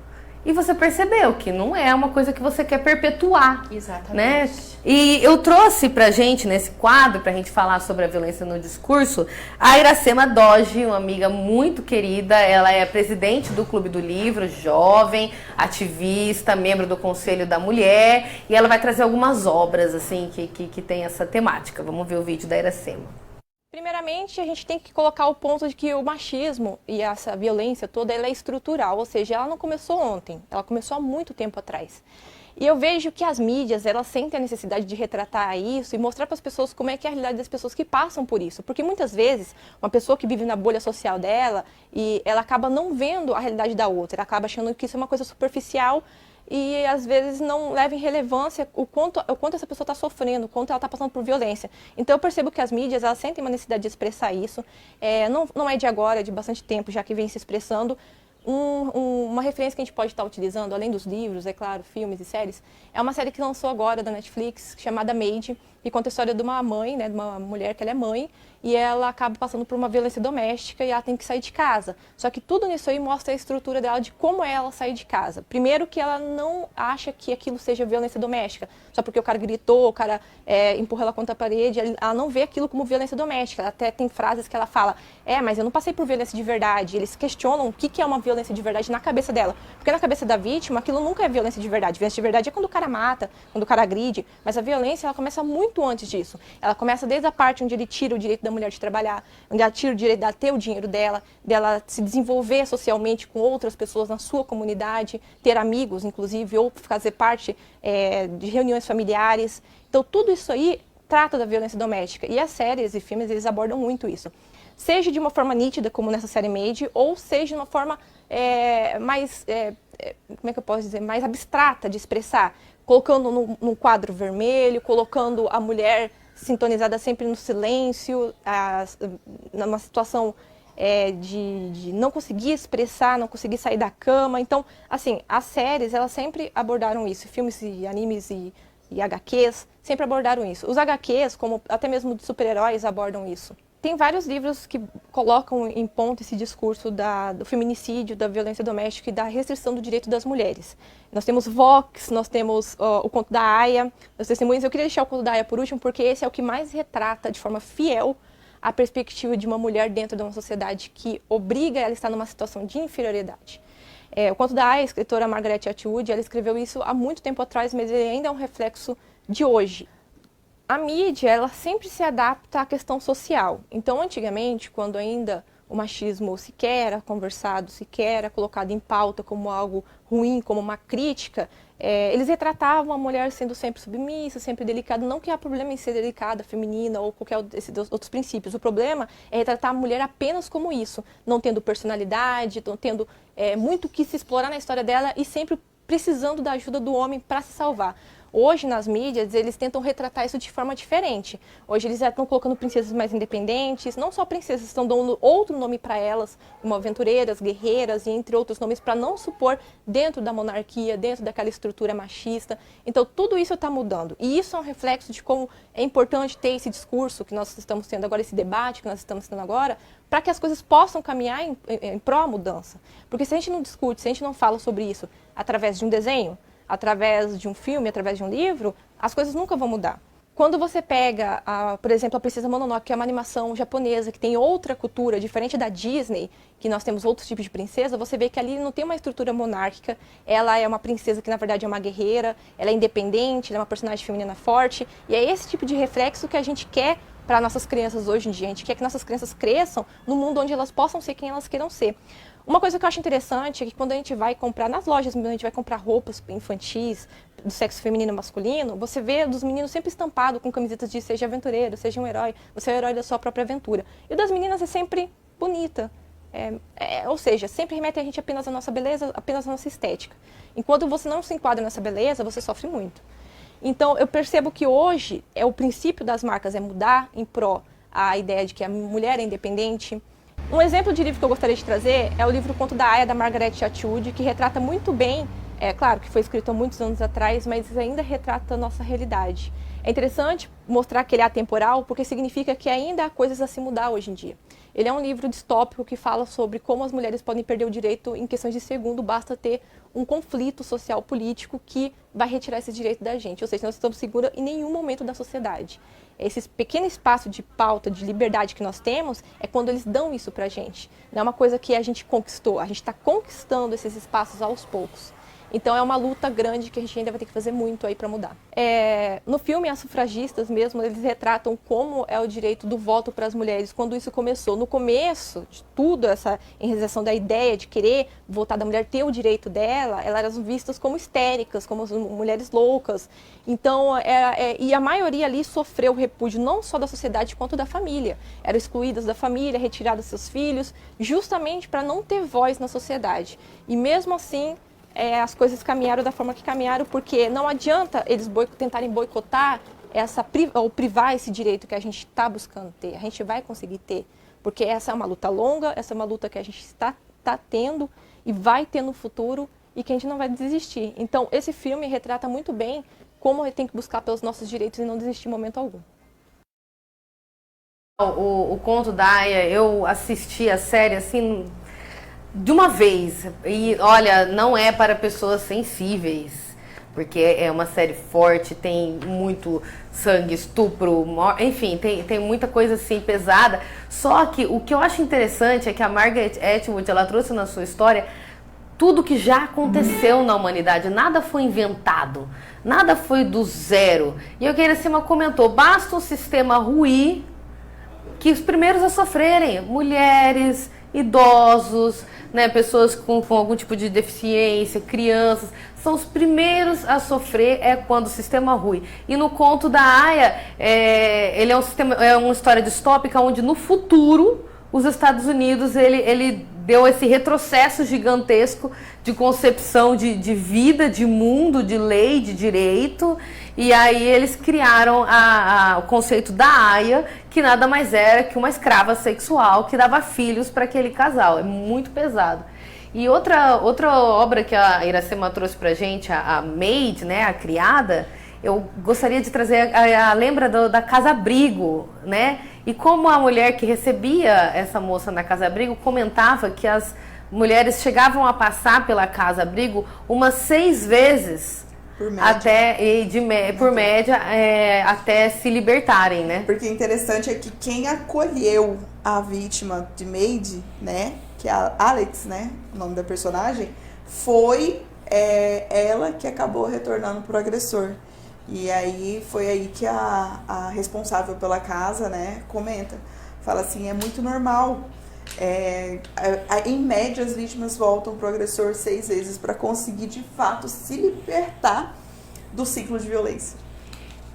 Speaker 1: e você percebeu que não é uma coisa que você quer perpetuar.
Speaker 4: Exatamente.
Speaker 1: Né? E eu trouxe pra gente, nesse quadro, pra gente falar sobre a violência no discurso, a Iracema Doge, uma amiga muito querida. Ela é presidente do Clube do Livro, jovem, ativista, membro do Conselho da Mulher, e ela vai trazer algumas obras assim que tem essa temática. Vamos ver o vídeo da Iracema.
Speaker 7: Primeiramente, a gente tem que colocar o ponto de que o machismo e essa violência toda ela é estrutural, ou seja, ela não começou ontem, ela começou há muito tempo atrás. E eu vejo que as mídias, elas sentem a necessidade de retratar isso e mostrar para as pessoas como é que é a realidade das pessoas que passam por isso. Porque muitas vezes, uma pessoa que vive na bolha social dela, e ela acaba não vendo a realidade da outra, ela acaba achando que isso é uma coisa superficial e às vezes não leva em relevância o quanto essa pessoa está sofrendo, o quanto ela está passando por violência. Então eu percebo que as mídias, elas sentem uma necessidade de expressar isso. Não é de agora, é de bastante tempo já que vem se expressando, Uma referência que a gente pode estar utilizando, além dos livros, é claro, filmes e séries, é uma série que lançou agora da Netflix, chamada Maid, que conta a história de uma mãe, né, de uma mulher que ela é mãe, e ela acaba passando por uma violência doméstica e ela tem que sair de casa. Só que tudo nisso aí mostra a estrutura dela de como é ela sair de casa. Primeiro que ela não acha que aquilo seja violência doméstica, só porque o cara gritou, o cara empurrou ela contra a parede, ela não vê aquilo como violência doméstica. Ela até tem frases que ela fala, mas eu não passei por violência de verdade. Eles questionam o que é uma violência de verdade na cabeça dela. Porque na cabeça da vítima, aquilo nunca é violência de verdade. Violência de verdade é quando o cara mata, quando o cara agride, mas a violência ela começa muito antes disso. Ela começa desde a parte onde ele tira o direito da mulher de trabalhar, onde ela tira o direito de ter o dinheiro dela se desenvolver socialmente com outras pessoas na sua comunidade, ter amigos, inclusive, ou fazer parte de reuniões familiares. Então, tudo isso aí trata da violência doméstica. E as séries e filmes, eles abordam muito isso. Seja de uma forma nítida, como nessa série Maid, ou seja de uma forma mais, como é que eu posso dizer, mais abstrata de expressar, colocando num quadro vermelho, colocando a mulher sintonizada sempre no silêncio, numa situação de não conseguir expressar, não conseguir sair da cama. Então, assim, as séries, elas sempre abordaram isso, filmes e animes e HQs, sempre abordaram isso. Os HQs, como até mesmo de super-heróis, abordam isso. Tem vários livros que colocam em ponto esse discurso do feminicídio, da violência doméstica e da restrição do direito das mulheres. Nós temos Vox, nós temos o Conto da Aia, os testemunhos. Eu queria deixar o Conto da Aia por último, porque esse é o que mais retrata de forma fiel a perspectiva de uma mulher dentro de uma sociedade que obriga ela a estar numa situação de inferioridade. O Conto da Aia, a escritora Margaret Atwood, ela escreveu isso há muito tempo atrás, mas ele ainda é um reflexo de hoje. A mídia, ela sempre se adapta à questão social. Então, antigamente, quando ainda o machismo sequer era conversado, sequer era colocado em pauta como algo ruim, como uma crítica, eles retratavam a mulher sendo sempre submissa, sempre delicada. Não que há problema em ser delicada, feminina ou qualquer desses outros princípios. O problema é retratar a mulher apenas como isso, não tendo personalidade, não tendo muito que se explorar na história dela e sempre precisando da ajuda do homem para se salvar. Hoje, nas mídias, eles tentam retratar isso de forma diferente. Hoje, eles já estão colocando princesas mais independentes, não só princesas, estão dando outro nome para elas, como aventureiras, guerreiras e entre outros nomes, para não supor dentro da monarquia, dentro daquela estrutura machista. Então, tudo isso está mudando. E isso é um reflexo de como é importante ter esse discurso que nós estamos tendo agora, esse debate que nós estamos tendo agora, para que as coisas possam caminhar em pró mudança. Porque se a gente não discute, se a gente não fala sobre isso através de um desenho, através de um filme, através de um livro, as coisas nunca vão mudar. Quando você pega, por exemplo, a Princesa Mononoke, que é uma animação japonesa, que tem outra cultura, diferente da Disney, que nós temos outros tipos de princesa, você vê que ali não tem uma estrutura monárquica, ela é uma princesa que, na verdade, é uma guerreira, ela é independente, ela é uma personagem feminina forte, e é esse tipo de reflexo que a gente quer para nossas crianças hoje em dia. A gente quer que nossas crianças cresçam num mundo onde elas possam ser quem elas queiram ser. Uma coisa que eu acho interessante é que quando a gente vai comprar, nas lojas, quando a gente vai comprar roupas infantis, do sexo feminino e masculino, você vê dos meninos sempre estampado com camisetas de seja aventureiro, seja um herói, você é o herói da sua própria aventura. E o das meninas é sempre bonita. Ou seja, sempre remete a gente apenas à nossa beleza, apenas à nossa estética. Enquanto você não se enquadra nessa beleza, você sofre muito. Então, eu percebo que hoje o princípio das marcas é mudar em pró a ideia de que a mulher é independente. Um exemplo de livro que eu gostaria de trazer é o livro Conto da Aia, da Margaret Atwood, que retrata muito bem, claro que foi escrito há muitos anos atrás, mas ainda retrata a nossa realidade. É interessante mostrar que ele é atemporal, porque significa que ainda há coisas a se mudar hoje em dia. Ele é um livro distópico que fala sobre como as mulheres podem perder o direito em questões de segundo, basta ter um conflito social político que vai retirar esse direito da gente. Ou seja, nós não estamos seguras em nenhum momento da sociedade. Esse pequeno espaço de pauta, de liberdade que nós temos, é quando eles dão isso pra gente. Não é uma coisa que a gente conquistou, a gente está conquistando esses espaços aos poucos. Então é uma luta grande que a gente ainda vai ter que fazer muito aí para mudar. No filme, as sufragistas mesmo, eles retratam como é o direito do voto para as mulheres, quando isso começou. No começo de tudo, essa enraização da ideia de querer votar da mulher, ter o direito dela, elas eram vistas como histéricas, como mulheres loucas. Então, e a maioria ali sofreu repúdio não só da sociedade quanto da família. Eram excluídas da família, retiradas seus filhos, justamente para não ter voz na sociedade. E mesmo assim, as coisas caminharam da forma que caminharam, porque não adianta eles tentarem boicotar ou privar esse direito que a gente está buscando ter. A gente vai conseguir ter, porque essa é uma luta longa, essa é uma luta que a gente está tendo, e vai ter no futuro e que a gente não vai desistir. Então, esse filme retrata muito bem como a gente tem que buscar pelos nossos direitos e não desistir em momento algum.
Speaker 1: O Conto da Aia, eu assisti a série assim de uma vez. E olha, não é para pessoas sensíveis, porque é uma série forte, tem muito sangue, estupro, enfim, tem muita coisa assim pesada. Só que o que eu acho interessante é que a Margaret Atwood, ela trouxe na sua história tudo que já aconteceu na humanidade, nada foi inventado, nada foi do zero. E o que a Iracema comentou, basta um sistema ruir que os primeiros a sofrerem, mulheres, idosos, né, pessoas com algum tipo de deficiência, crianças, são os primeiros a sofrer quando o sistema rui. E no Conto da Aia, ele é uma história distópica onde no futuro os Estados Unidos ele deu esse retrocesso gigantesco de concepção de vida, de mundo, de lei, de direito. E aí eles criaram o conceito da aia, que nada mais era que uma escrava sexual que dava filhos para aquele casal. É muito pesado. E outra obra que a Iracema trouxe pra gente, a Maid, né, a criada, eu gostaria de trazer lembra da Casa Abrigo, né? E como a mulher que recebia essa moça na Casa Abrigo comentava que as mulheres chegavam a passar pela Casa Abrigo umas 6 vezes
Speaker 2: por média,
Speaker 1: por média até se libertarem, né?
Speaker 2: Porque o interessante é que quem acolheu a vítima de Maid, né, que é a Alex, né, o nome da personagem, foi ela que acabou retornando pro agressor. E aí foi aí que a responsável pela casa, né, comenta, fala assim, é muito normal. Em média, as vítimas voltam pro agressor 6 vezes para conseguir de fato se libertar do ciclo de violência.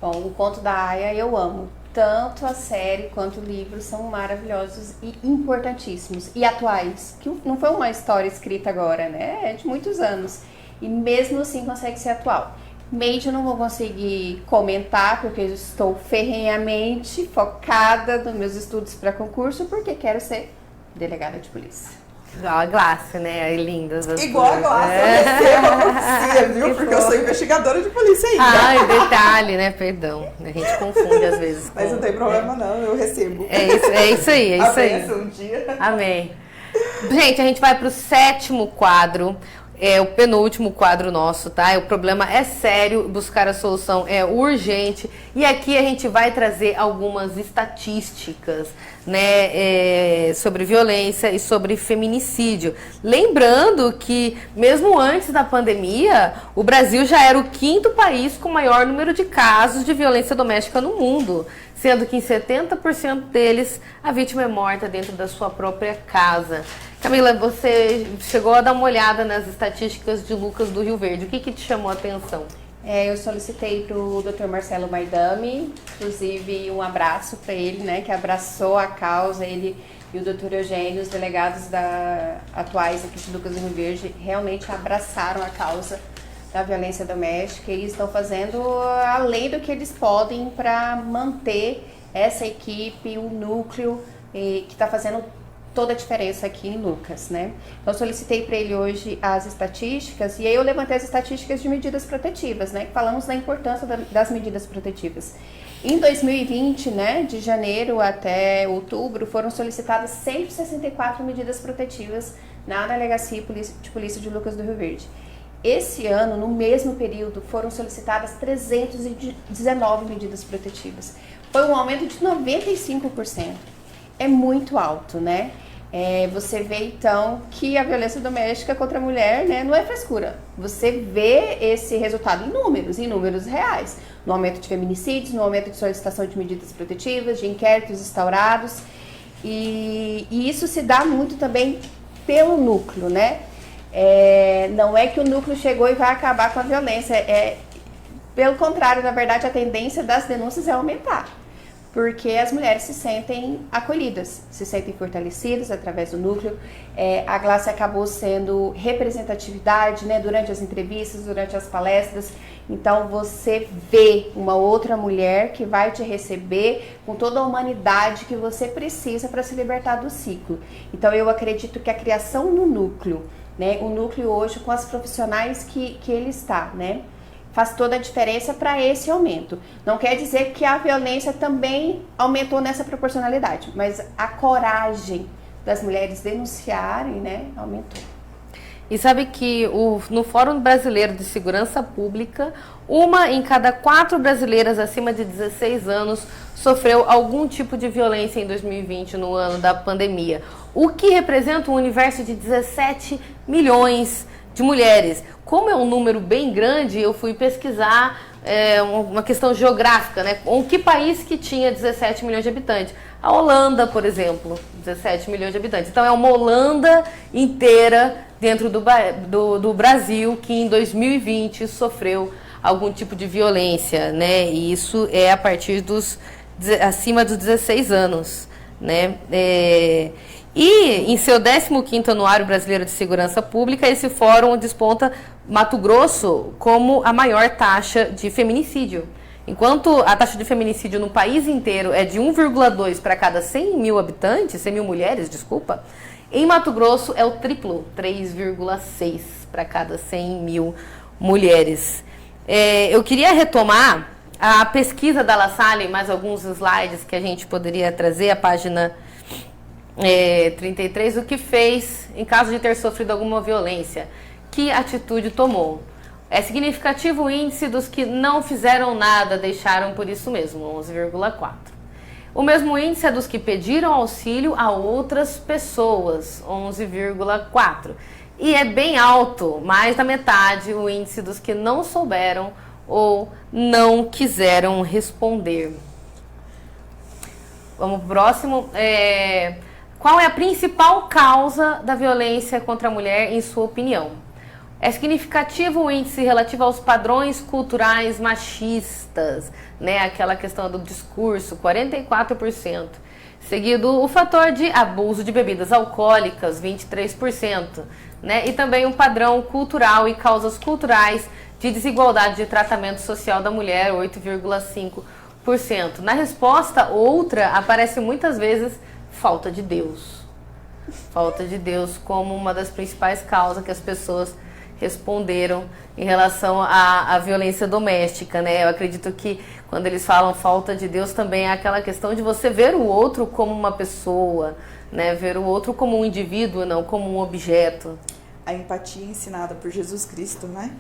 Speaker 4: Bom, o Conto da Aia eu amo. Tanto a série quanto o livro são maravilhosos e importantíssimos. E atuais, que não foi uma história escrita agora, né? É de muitos anos. E mesmo assim consegue ser atual. Maid eu não vou conseguir comentar, porque eu estou ferrenhamente focada nos meus estudos para concurso, porque quero ser delegada de polícia.
Speaker 1: Igual a Glácia, né? Linda.
Speaker 2: Igual a Glácia, eu recebo a profecia, viu? Porque eu sou investigadora de polícia ainda.
Speaker 1: Ai, detalhe, né? Perdão. A gente confunde às vezes.
Speaker 2: Mas não tem problema não, eu recebo.
Speaker 1: É isso aí, é isso aí.
Speaker 2: Um dia.
Speaker 1: Amém. Gente, a gente vai pro 7º quadro. É o penúltimo quadro nosso, tá? O problema é sério, buscar a solução é urgente. E aqui a gente vai trazer algumas estatísticas, né, sobre violência e sobre feminicídio. Lembrando que, mesmo antes da pandemia, o Brasil já era o 5º país com maior número de casos de violência doméstica no mundo, sendo que em 70% deles a vítima é morta dentro da sua própria casa. Camila, você chegou a dar uma olhada nas estatísticas de Lucas do Rio Verde. O que te chamou a atenção?
Speaker 4: Eu solicitei para o Dr. Marcelo Maidami, inclusive um abraço para ele, né, que abraçou a causa, ele e o Dr. Eugênio, os delegados atuais aqui de Lucas do Rio Verde, realmente abraçaram a causa da violência doméstica. Eles estão fazendo além do que eles podem para manter essa equipe, o núcleo que está fazendo toda a diferença aqui em Lucas, né? Então, solicitei para ele hoje as estatísticas, e aí eu levantei as estatísticas de medidas protetivas, né? Falamos da importância das medidas protetivas. Em 2020, né, de janeiro até outubro, foram solicitadas 164 medidas protetivas na Delegacia de Polícia de Lucas do Rio Verde. Esse ano, no mesmo período, foram solicitadas 319 medidas protetivas. Foi um aumento de 95%. É muito alto, né? Você vê, então, que a violência doméstica contra a mulher, né, não é frescura. Você vê esse resultado em números reais. No aumento de feminicídios, no aumento de solicitação de medidas protetivas, de inquéritos instaurados. E isso se dá muito também pelo núcleo, né? Não é que o núcleo chegou e vai acabar com a violência. Pelo contrário, na verdade, a tendência das denúncias é aumentar. Porque as mulheres se sentem acolhidas, se sentem fortalecidas através do núcleo. A Glácia acabou sendo representatividade, né, durante as entrevistas, durante as palestras. Então você vê uma outra mulher que vai te receber com toda a humanidade que você precisa para se libertar do ciclo. Então eu acredito que a criação no núcleo né, o núcleo hoje com as profissionais que ele está, né? Faz toda a diferença para esse aumento. Não quer dizer que a violência também aumentou nessa proporcionalidade, mas a coragem das mulheres denunciarem, né, aumentou.
Speaker 1: E sabe que no Fórum Brasileiro de Segurança Pública, 1 em cada 4 brasileiras acima de 16 anos sofreu algum tipo de violência em 2020, no ano da pandemia, o que representa um universo de 17 milhões de mulheres. Como é um número bem grande, eu fui pesquisar uma questão geográfica, né? Que país que tinha 17 milhões de habitantes? A Holanda, por exemplo, 17 milhões de habitantes. Então é uma Holanda inteira dentro do Brasil que em 2020 sofreu algum tipo de violência, né? E isso é a partir acima dos 16 anos, né? E em seu 15º Anuário Brasileiro de Segurança Pública, esse fórum desponta Mato Grosso como a maior taxa de feminicídio. Enquanto a taxa de feminicídio no país inteiro é de 1,2 para cada 100 mil habitantes, 100 mil mulheres, desculpa, em Mato Grosso é o triplo, 3,6 para cada 100 mil mulheres. Eu queria retomar a pesquisa da La Salle, mais alguns slides que a gente poderia trazer, a página 33, o que fez em caso de ter sofrido alguma violência, que atitude tomou. É significativo o índice dos que não fizeram nada, deixaram por isso mesmo, 11,4. O mesmo índice é dos que pediram auxílio a outras pessoas, 11,4. E é bem alto, mais da metade, o índice dos que não souberam ou não quiseram responder. Vamos pro próximo. Qual é a principal causa da violência contra a mulher, em sua opinião? É significativo o índice relativo aos padrões culturais machistas, né? Aquela questão do discurso, 44%. Seguido o fator de abuso de bebidas alcoólicas, 23%, né? E também um padrão cultural e causas culturais de desigualdade de tratamento social da mulher, 8,5%. Na resposta, outra, aparece muitas vezes falta de Deus. Falta de Deus como uma das principais causas que as pessoas responderam em relação à violência doméstica, né? Eu acredito que quando eles falam falta de Deus também é aquela questão de você ver o outro como uma pessoa, né? Ver o outro como um indivíduo, não como um objeto.
Speaker 2: A empatia ensinada por Jesus Cristo, né?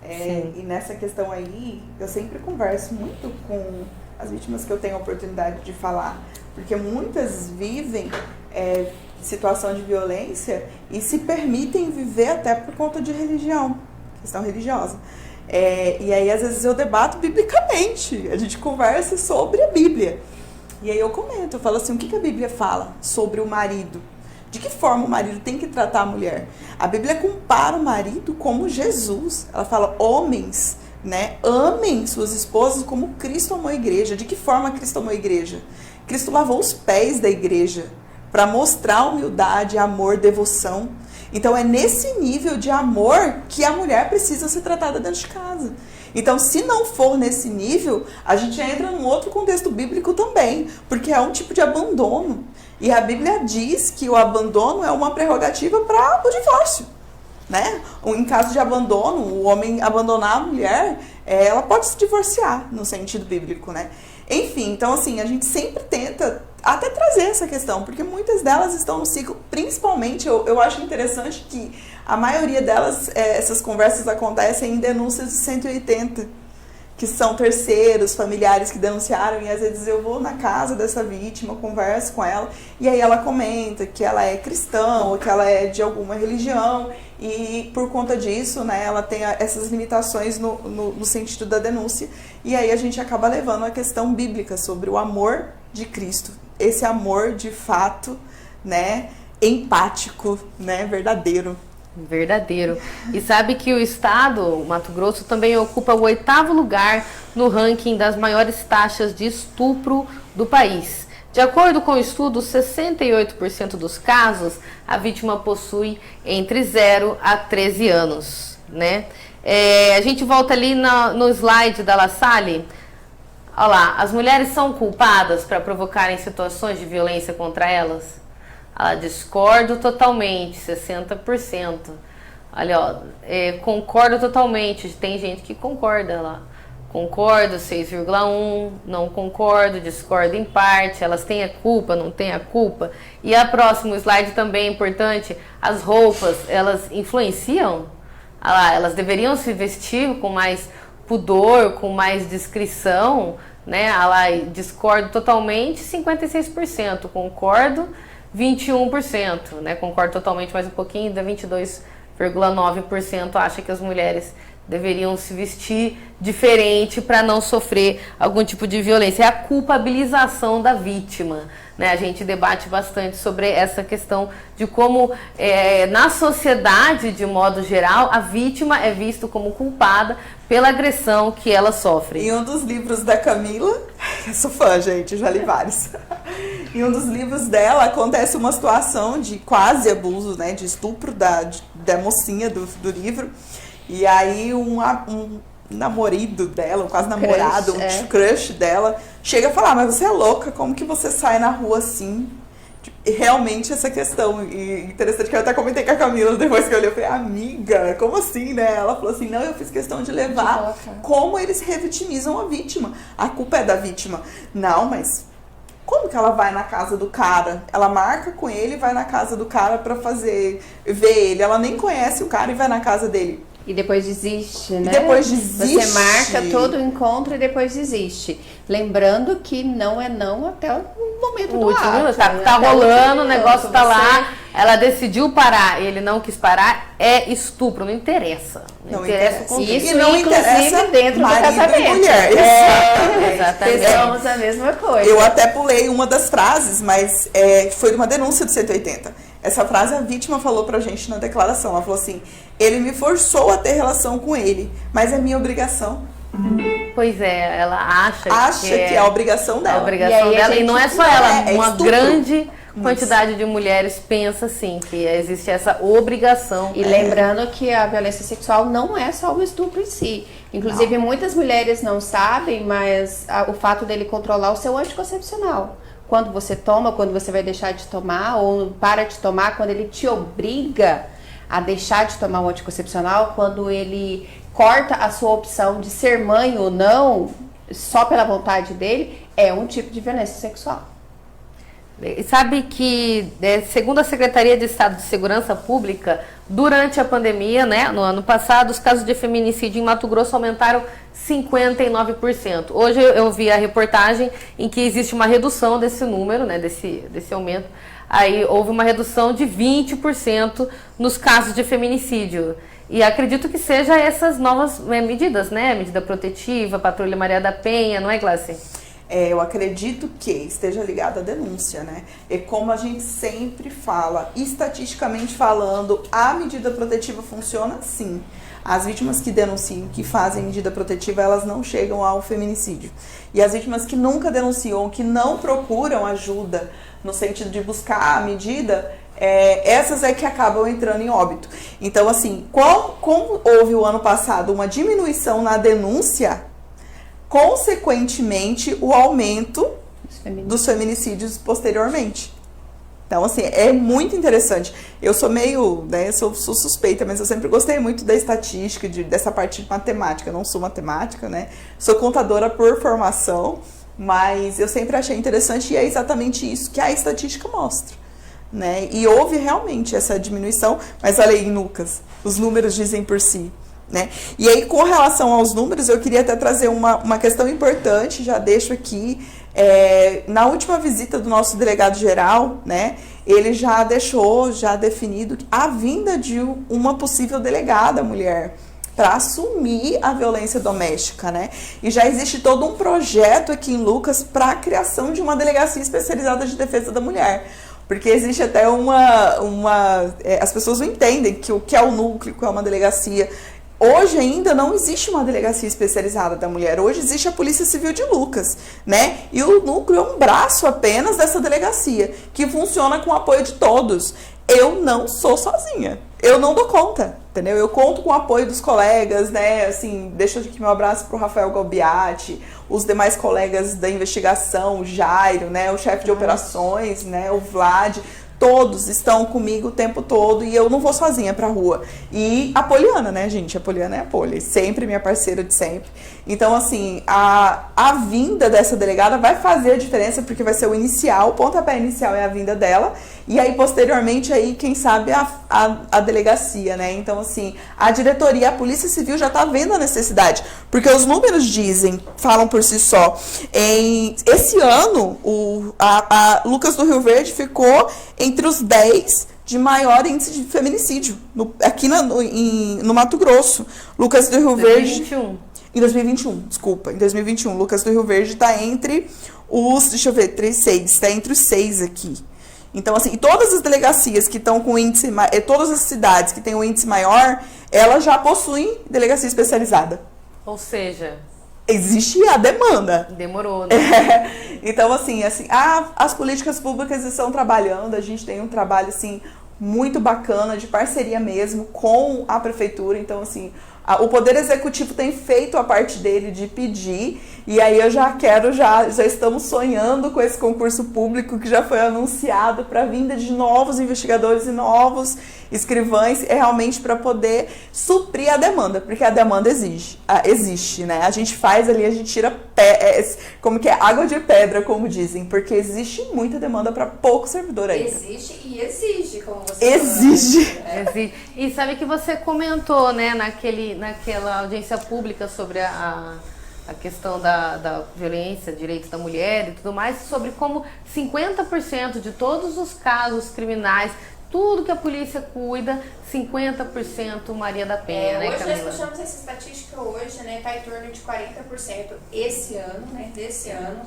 Speaker 2: E nessa questão aí, eu sempre converso muito com as vítimas que eu tenho a oportunidade de falar, porque muitas vivem situação de violência e se permitem viver até por conta de religião, questão religiosa. E aí, às vezes, eu debato biblicamente, a gente conversa sobre a Bíblia. E aí eu comento, eu falo assim, o que a Bíblia fala sobre o marido? De que forma o marido tem que tratar a mulher? A Bíblia compara o marido como Jesus. Ela fala, homens, né, amem suas esposas como Cristo amou a igreja. De que forma Cristo amou a igreja? Cristo lavou os pés da igreja para mostrar humildade, amor, devoção. Então é nesse nível de amor que a mulher precisa ser tratada dentro de casa. Então, se não for nesse nível, a gente entra num outro contexto bíblico também, porque é um tipo de abandono. E a Bíblia diz que o abandono é uma prerrogativa para o divórcio, né? Em caso de abandono, o homem abandonar a mulher, ela pode se divorciar, no sentido bíblico, né? Enfim, então assim, a gente sempre tenta até trazer essa questão, porque muitas delas estão no ciclo, principalmente, eu acho interessante que a maioria delas, essas conversas acontecem em denúncias de 180, que são terceiros, familiares que denunciaram, e às vezes eu vou na casa dessa vítima, converso com ela, e aí ela comenta que ela é cristã, ou que ela é de alguma religião, e por conta disso, né, ela tem essas limitações no sentido da denúncia, e aí a gente acaba levando a questão bíblica sobre o amor de Cristo, esse amor de fato, né, empático, né, verdadeiro.
Speaker 1: Verdadeiro. E sabe que o estado, Mato Grosso, também ocupa o 8º lugar no ranking das maiores taxas de estupro do país. De acordo com o estudo, 68% dos casos, a vítima possui entre 0 a 13 anos, né? A gente volta ali no slide da La Salle. Olha lá, as mulheres são culpadas para provocarem situações de violência contra elas? Discordo totalmente, 60%. Olha, ó, concordo totalmente. Tem gente que concorda lá. Concordo, 6,1. Não concordo, discordo em parte. Elas têm a culpa, não têm a culpa. E a próximo slide também é importante. As roupas, elas influenciam? Ah lá, elas deveriam se vestir com mais pudor, com mais discrição, né? Ah lá, discordo totalmente, 56%. Concordo, 21%, né? Concordo totalmente mais um pouquinho, dá 22,9% acha que as mulheres deveriam se vestir diferente para não sofrer algum tipo de violência. É a culpabilização da vítima, né? A gente debate bastante sobre essa questão de como, na sociedade, de modo geral, a vítima é vista como culpada pela agressão que ela sofre.
Speaker 2: Em um dos livros da Camila, eu sou fã, gente, já li vários. Em um dos livros dela acontece uma situação de quase abuso, né, de estupro da mocinha do livro. E aí um namorado dela, um quase namorado, crush dela, chega a falar, mas você é louca, como que você sai na rua assim? Realmente essa questão, e interessante que eu até comentei com a Camila depois que eu olhei, eu falei, amiga, como assim, né? Ela falou assim, não, eu fiz questão de levar como eles revitimizam a vítima, a culpa é da vítima. Não, mas como que ela vai na casa do cara? Ela marca com ele e vai na casa do cara pra ver ele, ela nem conhece o cara e vai na casa dele.
Speaker 4: E depois desiste, né?
Speaker 2: E depois desiste.
Speaker 4: Você marca todo o encontro e depois desiste. Lembrando que não é não até o momento do ato.
Speaker 1: Tá rolando, o negócio tá lá, ela decidiu parar, ele não quis parar, é estupro, não interessa. Não interessa o contexto.
Speaker 4: Isso não inclusive dentro do casamento.
Speaker 2: Mulher.
Speaker 1: Exatamente.
Speaker 4: Pensamos a mesma coisa.
Speaker 2: Eu até pulei uma das frases, mas foi de uma denúncia do 180. Essa frase a vítima falou pra gente na declaração. Ela falou assim, ele me forçou a ter relação com ele, mas é minha obrigação.
Speaker 1: Pois é, ela acha que
Speaker 2: é a obrigação dela.
Speaker 1: A obrigação dela, e não é só ela, uma
Speaker 2: estupro.
Speaker 1: Grande quantidade de mulheres pensa assim, que existe essa obrigação.
Speaker 4: E lembrando que a violência sexual não é só o estupro em si. Inclusive, muitas mulheres não sabem, mas o fato dele controlar o seu anticoncepcional. Quando você toma, quando você vai deixar de tomar, ou para de tomar, quando ele te obriga a deixar de tomar o anticoncepcional, quando ele corta a sua opção de ser mãe ou não, só pela vontade dele, é um tipo de violência sexual.
Speaker 1: Sabe que, segundo a Secretaria de Estado de Segurança Pública, durante a pandemia, né, no ano passado, os casos de feminicídio em Mato Grosso aumentaram 59%. Hoje eu vi a reportagem em que existe uma redução desse número, né, desse aumento. Aí houve uma redução de 20% nos casos de feminicídio. E acredito que seja essas novas medidas, né, medida protetiva, Patrulha Maria da Penha, não é, Glácia?
Speaker 2: Eu acredito que esteja ligado à denúncia, né? E como a gente sempre fala, estatisticamente falando, a medida protetiva funciona sim. As vítimas que denunciam, que fazem medida protetiva, elas não chegam ao feminicídio. E as vítimas que nunca denunciam, que não procuram ajuda no sentido de buscar a medida, essas é que acabam entrando em óbito. Então, assim, como houve o ano passado uma diminuição na denúncia, consequentemente, o aumento dos feminicídios posteriormente. Então, assim, é muito interessante. Eu sou meio, né, sou suspeita, mas eu sempre gostei muito da estatística, dessa parte de matemática. Eu não sou matemática, né? Sou contadora por formação, mas eu sempre achei interessante e é exatamente isso que a estatística mostra, né? E houve realmente essa diminuição, mas olha aí, Lucas, os números dizem por si. Né? E aí, com relação aos números, eu queria até trazer uma questão importante, já deixo aqui, na última visita do nosso delegado-geral, né, ele já deixou definido a vinda de uma possível delegada mulher para assumir a violência doméstica, né? E já existe todo um projeto aqui em Lucas para a criação de uma delegacia especializada de defesa da mulher. Porque existe até as pessoas não entendem o que é o núcleo, o que é uma delegacia. Hoje ainda não existe uma delegacia especializada da mulher. Hoje existe a Polícia Civil de Lucas, né? E o núcleo é um braço apenas dessa delegacia, que funciona com o apoio de todos. Eu não sou sozinha. Eu não dou conta, entendeu? Eu conto com o apoio dos colegas, né? Assim, deixo aqui meu abraço pro Rafael Galbiati, os demais colegas da investigação, o Jairo, né? O chefe de operações, né? O Vlad. todos estão comigo o tempo todo e eu não vou sozinha pra rua. E a Poliana, né, gente? A Poliana é a Poli, sempre minha parceira de sempre. Então, assim, a vinda dessa delegada vai fazer a diferença, porque vai ser o inicial, o pontapé inicial é a vinda dela, e aí, posteriormente, aí, quem sabe, a delegacia, né? Então, assim, a diretoria, a Polícia Civil já tá vendo a necessidade, porque os números falam por si só. Esse ano, a Lucas do Rio Verde ficou entre os 10 de maior índice de feminicídio, aqui no Mato Grosso. Lucas do Rio Verde... Em 2021, desculpa. Em 2021, Lucas do Rio Verde está entre os... Deixa eu ver, 6. Está entre os 6 aqui. Então, assim, e todas as delegacias que estão com índice... Todas as cidades que têm um índice maior, elas já possuem delegacia especializada.
Speaker 1: Ou seja...
Speaker 2: Existe a demanda.
Speaker 1: Demorou, né?
Speaker 2: Então, assim, as políticas públicas estão trabalhando. A gente tem um trabalho, assim, muito bacana, de parceria mesmo com a prefeitura. Então, assim... O Poder Executivo tem feito a parte dele de pedir, e aí eu já estamos sonhando com esse concurso público que já foi anunciado para a vinda de novos investigadores e novos escrivães, realmente para poder suprir a demanda, porque a demanda existe, né? A gente faz ali, a gente tira como que é água de pedra, como dizem, porque existe muita demanda para pouco servidor ainda.
Speaker 4: Existe e exige, como você
Speaker 2: exige.
Speaker 4: falou.
Speaker 1: Exige. E sabe que você comentou, né, naquela audiência pública sobre a questão da violência, direitos da mulher e tudo mais, sobre como 50% de todos os casos criminais, tudo que a polícia cuida, 50% Maria da Penha, né, Camila?
Speaker 4: Hoje nós puxamos essa estatística hoje, né, tá em torno de 40% esse ano, né, desse ano,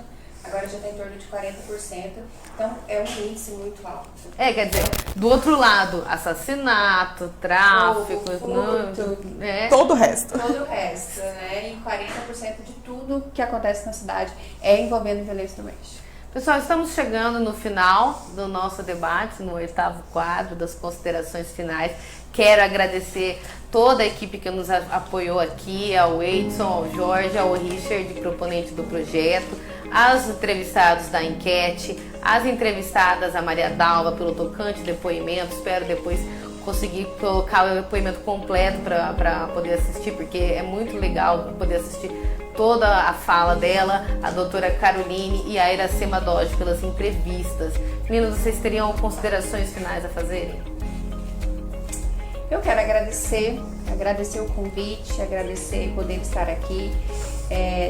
Speaker 4: agora já está em torno de 40%, então é um índice muito alto.
Speaker 1: Quer dizer, do outro lado, assassinato, tráfico,
Speaker 2: todo o resto.
Speaker 4: Todo o resto, né, e 40% de tudo que acontece na cidade é envolvendo violência doméstica.
Speaker 1: Pessoal, estamos chegando no final do nosso debate, no 8º quadro das considerações finais. Quero agradecer toda a equipe que nos apoiou aqui, ao Edson, ao Jorge, ao Richard, proponente do projeto, aos entrevistados da enquete, as entrevistadas, a Maria Dalva, pelo tocante depoimento. Espero depois conseguir colocar o depoimento completo para poder assistir, porque é muito legal poder assistir toda a fala dela, a doutora Caroline e a Iracema Doge pelas entrevistas. Meninas, vocês teriam considerações finais a fazerem?
Speaker 4: Eu quero agradecer o convite, agradecer poder estar aqui.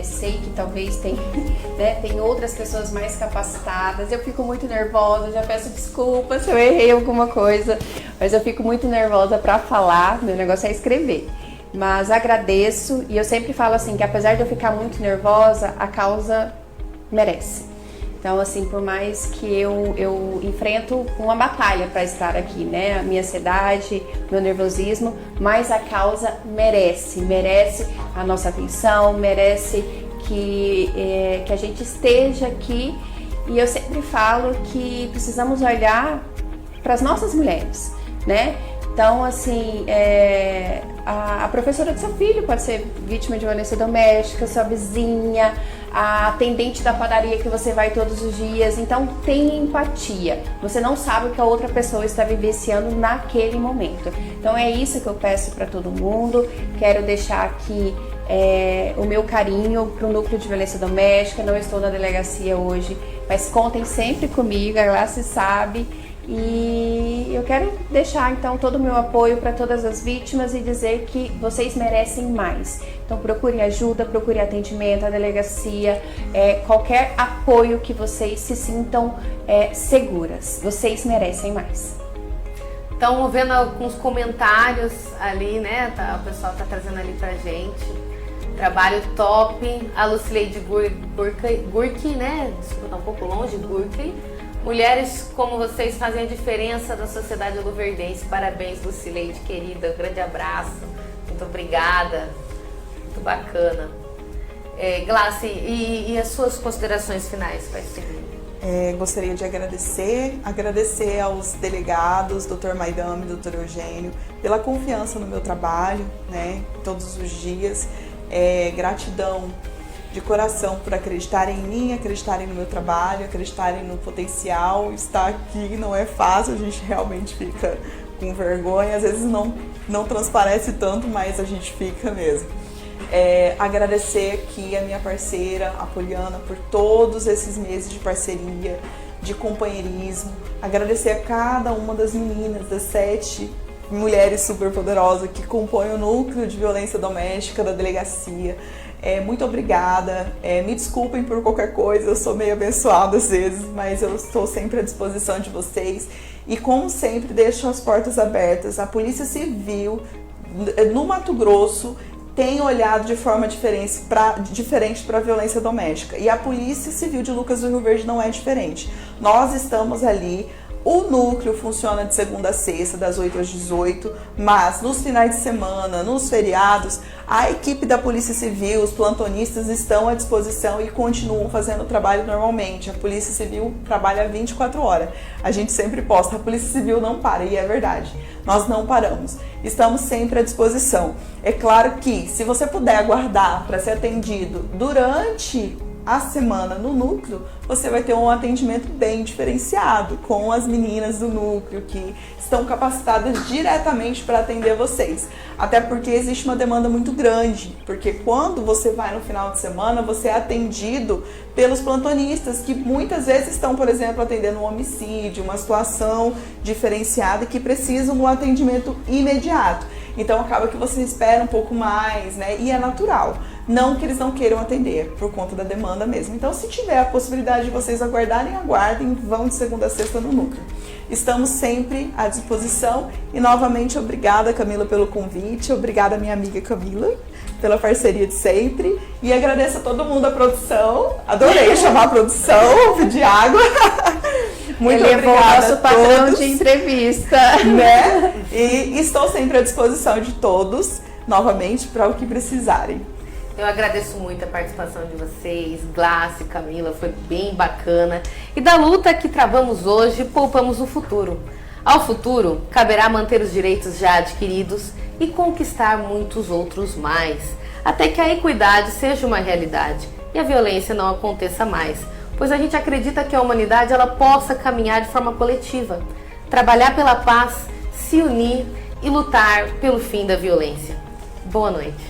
Speaker 4: Sei que talvez tem outras pessoas mais capacitadas. Eu fico muito nervosa, já peço desculpas se eu errei alguma coisa, mas eu fico muito nervosa para falar, meu negócio é escrever. Mas agradeço, e eu sempre falo assim, que apesar de eu ficar muito nervosa, a causa merece. Então, assim, por mais que eu enfrento uma batalha para estar aqui, né? A minha ansiedade, meu nervosismo, mas a causa merece a nossa atenção, merece que a gente esteja aqui. E eu sempre falo que precisamos olhar para as nossas mulheres, né? Então, assim, a professora do seu filho pode ser vítima de violência doméstica, sua vizinha, a atendente da padaria que você vai todos os dias. Então, tenha empatia. Você não sabe o que a outra pessoa está vivenciando naquele momento. Então, é isso que eu peço para todo mundo. Quero deixar aqui o meu carinho para o núcleo de violência doméstica. Não estou na delegacia hoje, mas contem sempre comigo, a Glácia sabe. E eu quero deixar então todo o meu apoio para todas as vítimas e dizer que vocês merecem mais. Então procure ajuda, procure atendimento, a delegacia, qualquer apoio que vocês se sintam seguras. Vocês merecem mais.
Speaker 1: Então, vendo alguns comentários ali, né? O pessoal tá trazendo ali pra gente. Trabalho top. A Lucileide Gurki, né? Desculpa, tá um pouco longe, Gurki. Mulheres como vocês fazem a diferença da sociedade luverdense. Parabéns, Lucileide, querida. Um grande abraço. Muito obrigada. Muito bacana. Glácia, e as suas considerações finais para seguir?
Speaker 2: Gostaria de agradecer aos delegados, Dr. Maidame e Dr. Eugênio, pela confiança no meu trabalho, né, todos os dias. Gratidão de coração por acreditarem em mim, acreditarem no meu trabalho, acreditarem no potencial. Estar aqui não é fácil, a gente realmente fica com vergonha, às vezes não transparece tanto, mas a gente fica mesmo. Agradecer aqui a minha parceira, a Poliana, por todos esses meses de parceria, de companheirismo. Agradecer a cada uma das meninas, das 7 mulheres super poderosas que compõem o núcleo de violência doméstica da delegacia. Muito obrigada, me desculpem por qualquer coisa, eu sou meio abençoada às vezes, mas eu estou sempre à disposição de vocês e, como sempre, deixo as portas abertas. A Polícia Civil no Mato Grosso tem olhado de forma diferente para a violência doméstica, e a Polícia Civil de Lucas do Rio Verde não é diferente. Nós estamos ali. O núcleo funciona de segunda a sexta, das 8 às 18, mas nos finais de semana, nos feriados, a equipe da Polícia Civil, os plantonistas estão à disposição e continuam fazendo o trabalho normalmente. A Polícia Civil trabalha 24 horas. A gente sempre posta, a Polícia Civil não para, e é verdade. Nós não paramos. Estamos sempre à disposição. É claro que, se você puder aguardar para ser atendido durante a semana no núcleo, você vai ter um atendimento bem diferenciado com as meninas do núcleo que estão capacitadas diretamente para atender vocês. Até porque existe uma demanda muito grande, porque quando você vai no final de semana, você é atendido pelos plantonistas que muitas vezes estão, por exemplo, atendendo um homicídio, uma situação diferenciada que precisam de um atendimento imediato. Então acaba que você espera um pouco mais, né? E é natural. Não que eles não queiram atender, por conta da demanda mesmo. Então, se tiver a possibilidade de vocês aguardarem, aguardem, vão de segunda a sexta no núcleo. Estamos sempre à disposição e, novamente, obrigada, Camila, pelo convite. Obrigada, minha amiga Camila, pela parceria de sempre. E agradeço a todo mundo da produção. Adorei chamar a produção, pedir água. Muito obrigada.
Speaker 4: Levou o nosso padrão de entrevista.
Speaker 2: Né? E estou sempre à disposição de todos, novamente, para o que precisarem.
Speaker 1: Eu agradeço muito a participação de vocês, Glácia, Camila, foi bem bacana. E da luta que travamos hoje, poupamos o futuro. Ao futuro, caberá manter os direitos já adquiridos e conquistar muitos outros mais, até que a equidade seja uma realidade e a violência não aconteça mais, pois a gente acredita que a humanidade ela possa caminhar de forma coletiva, trabalhar pela paz, se unir e lutar pelo fim da violência. Boa noite.